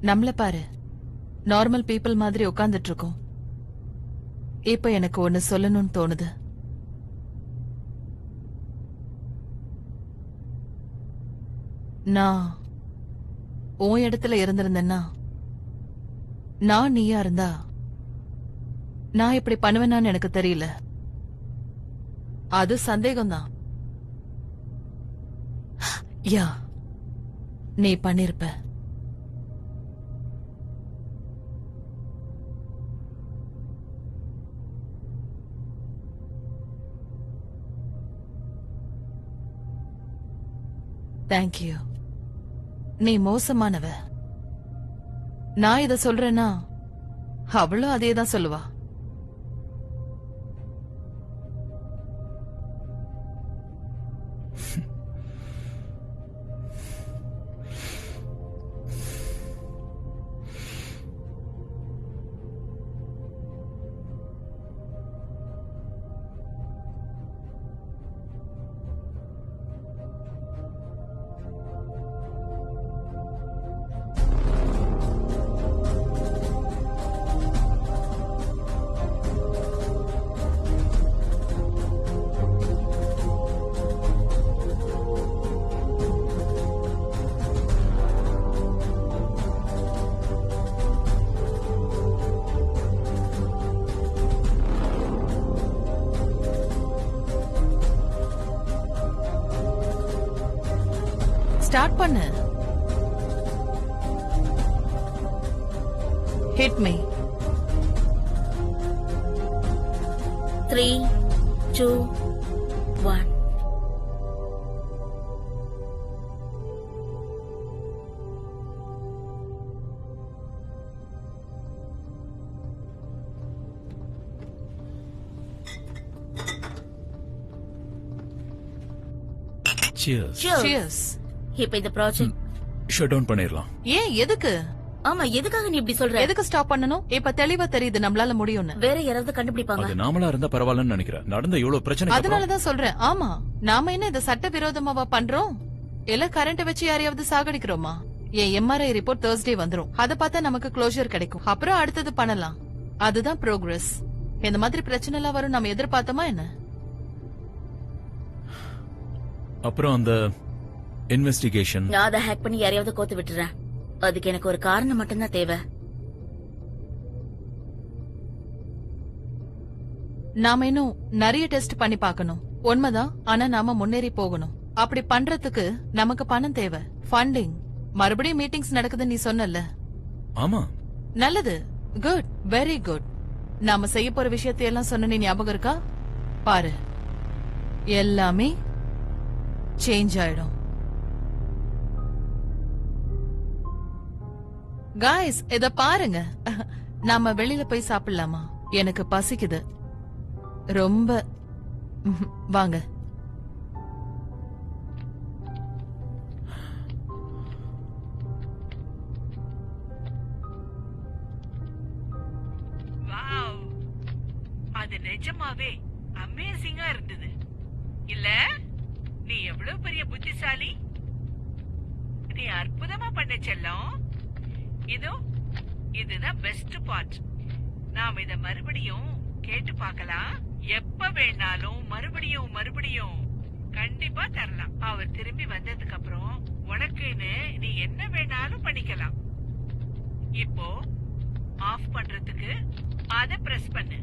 நம்மள பாரு, நார்மல் பீப்புள் மாதிரி உட்கார்ந்துட்டு இருக்கோம். இப்ப எனக்கு ஒன்னு சொல்லணும்னு தோணுது. நான் உன் இடத்துல இருந்திருந்தேன்னா, நான் நீயா இருந்தா நான் இப்படி பண்ணுவேனான்னு எனக்கு தெரியல. அது சந்தேகம்தான். யா, நீ பண்ணிருப்ப. தேங்க்யூ. நீ மோசமானவ. நான் இத சொல்றேன்னா அவளும் அதேதான் சொல்லுவா. ஸ்டார்ட் பண்ணு. Hit me. 3, 2, 1. Cheers. Cheers. இப்ப இந்த ப்ராஜெக்ட் ஷட் டவுன் பண்ணிரலாம். ஏன், எதுக்கு? ஆமா, எதுக்காக நீ இப்படி சொல்ற? எதுக்கு ஸ்டாப் பண்ணணும்? இப்ப தெளிவா தெரியுது நம்மளால முடியும்னு. வேற யாராவது கண்டுபிடிப்பாங்க. அது நாமளா இருந்தா பரவாயில்லன்னு நினைக்கிறேன். நடந்த இவ்வளவு பிரச்சனை. அதனாலதான் சொல்றேன். ஆமா, நாம என்ன இத சட்ட விரோதமாவா பண்றோம்? இல்ல கரண்ட் வச்சு யாரையாவது சாகடிக்கிறோமா? என் எம்ஆர்ஐ ரிப்போர்ட் Thursday வந்துரும். அத பார்த்தா நமக்கு க்ளோஷர் கிடைக்கும். அப்புறம் அடுத்தது பண்ணலாம். அதுதான் ப்ரோக்ரஸ். இந்த மாதிரி பிரச்சனை எல்லாம் வரும் நம்ம எதிர்பார்த்தோமா என்ன? அப்புறம் அந்த இன்வெஸ்டிகேஷன், நான் அதை ஹேக் பண்ணி யாரையாவது கோத்து விட்டுறேன். அதுக்கு எனக்கு ஒரு காரணம் மட்டும்தான் தேவை. நாம இன்னும் நிறைய டெஸ்ட் பண்ணி பார்க்கணும். உண்மைதான். ஆனா நாம முன்னேறி போகணும். அப்படி பண்றதுக்கு நமக்கு பணம் தேவை, ஃபண்டிங். மறுபடியும் மீட்டிங்ஸ் நடக்குதுன்னு நீ சொன்னல. ஆமா, நல்லது. Good, very good. நாம செய்ய போற விஷயத்தை எல்லாம் சொன்ன நீ ஞாபகம் இருக்கா? பாரு, எல்லாமே சேஞ்ச் ஆயிடும். காய்ஸ், இத பாருங்க. நாம வெளியில போய் சாப்பிடலாமா? எனக்கு பசிக்குது ரொம்ப. வாங்க. வாவ், அது நிஜமாவே அமேசிங்கா இருந்தது இல்ல? நீ எவ்வளவு பெரிய புத்திசாலி. நீ அற்புதமா பண்ண செல்லம். இதுதான் பெஸ்ட் பார்ட். நாம இத மறுபடியும் கேட்டு பார்க்கலாம். எப்ப வேணாலும் மறுபடியும் கண்டிப்பா தரலாம். அவர் திரும்பி வந்ததுக்கு அப்புறம் உனக்குன்னு நீ என்ன வேணாலும் பண்ணிக்கலாம். இப்போ ஆஃப் பண்றதுக்கு அத பிரஸ் பண்ணு.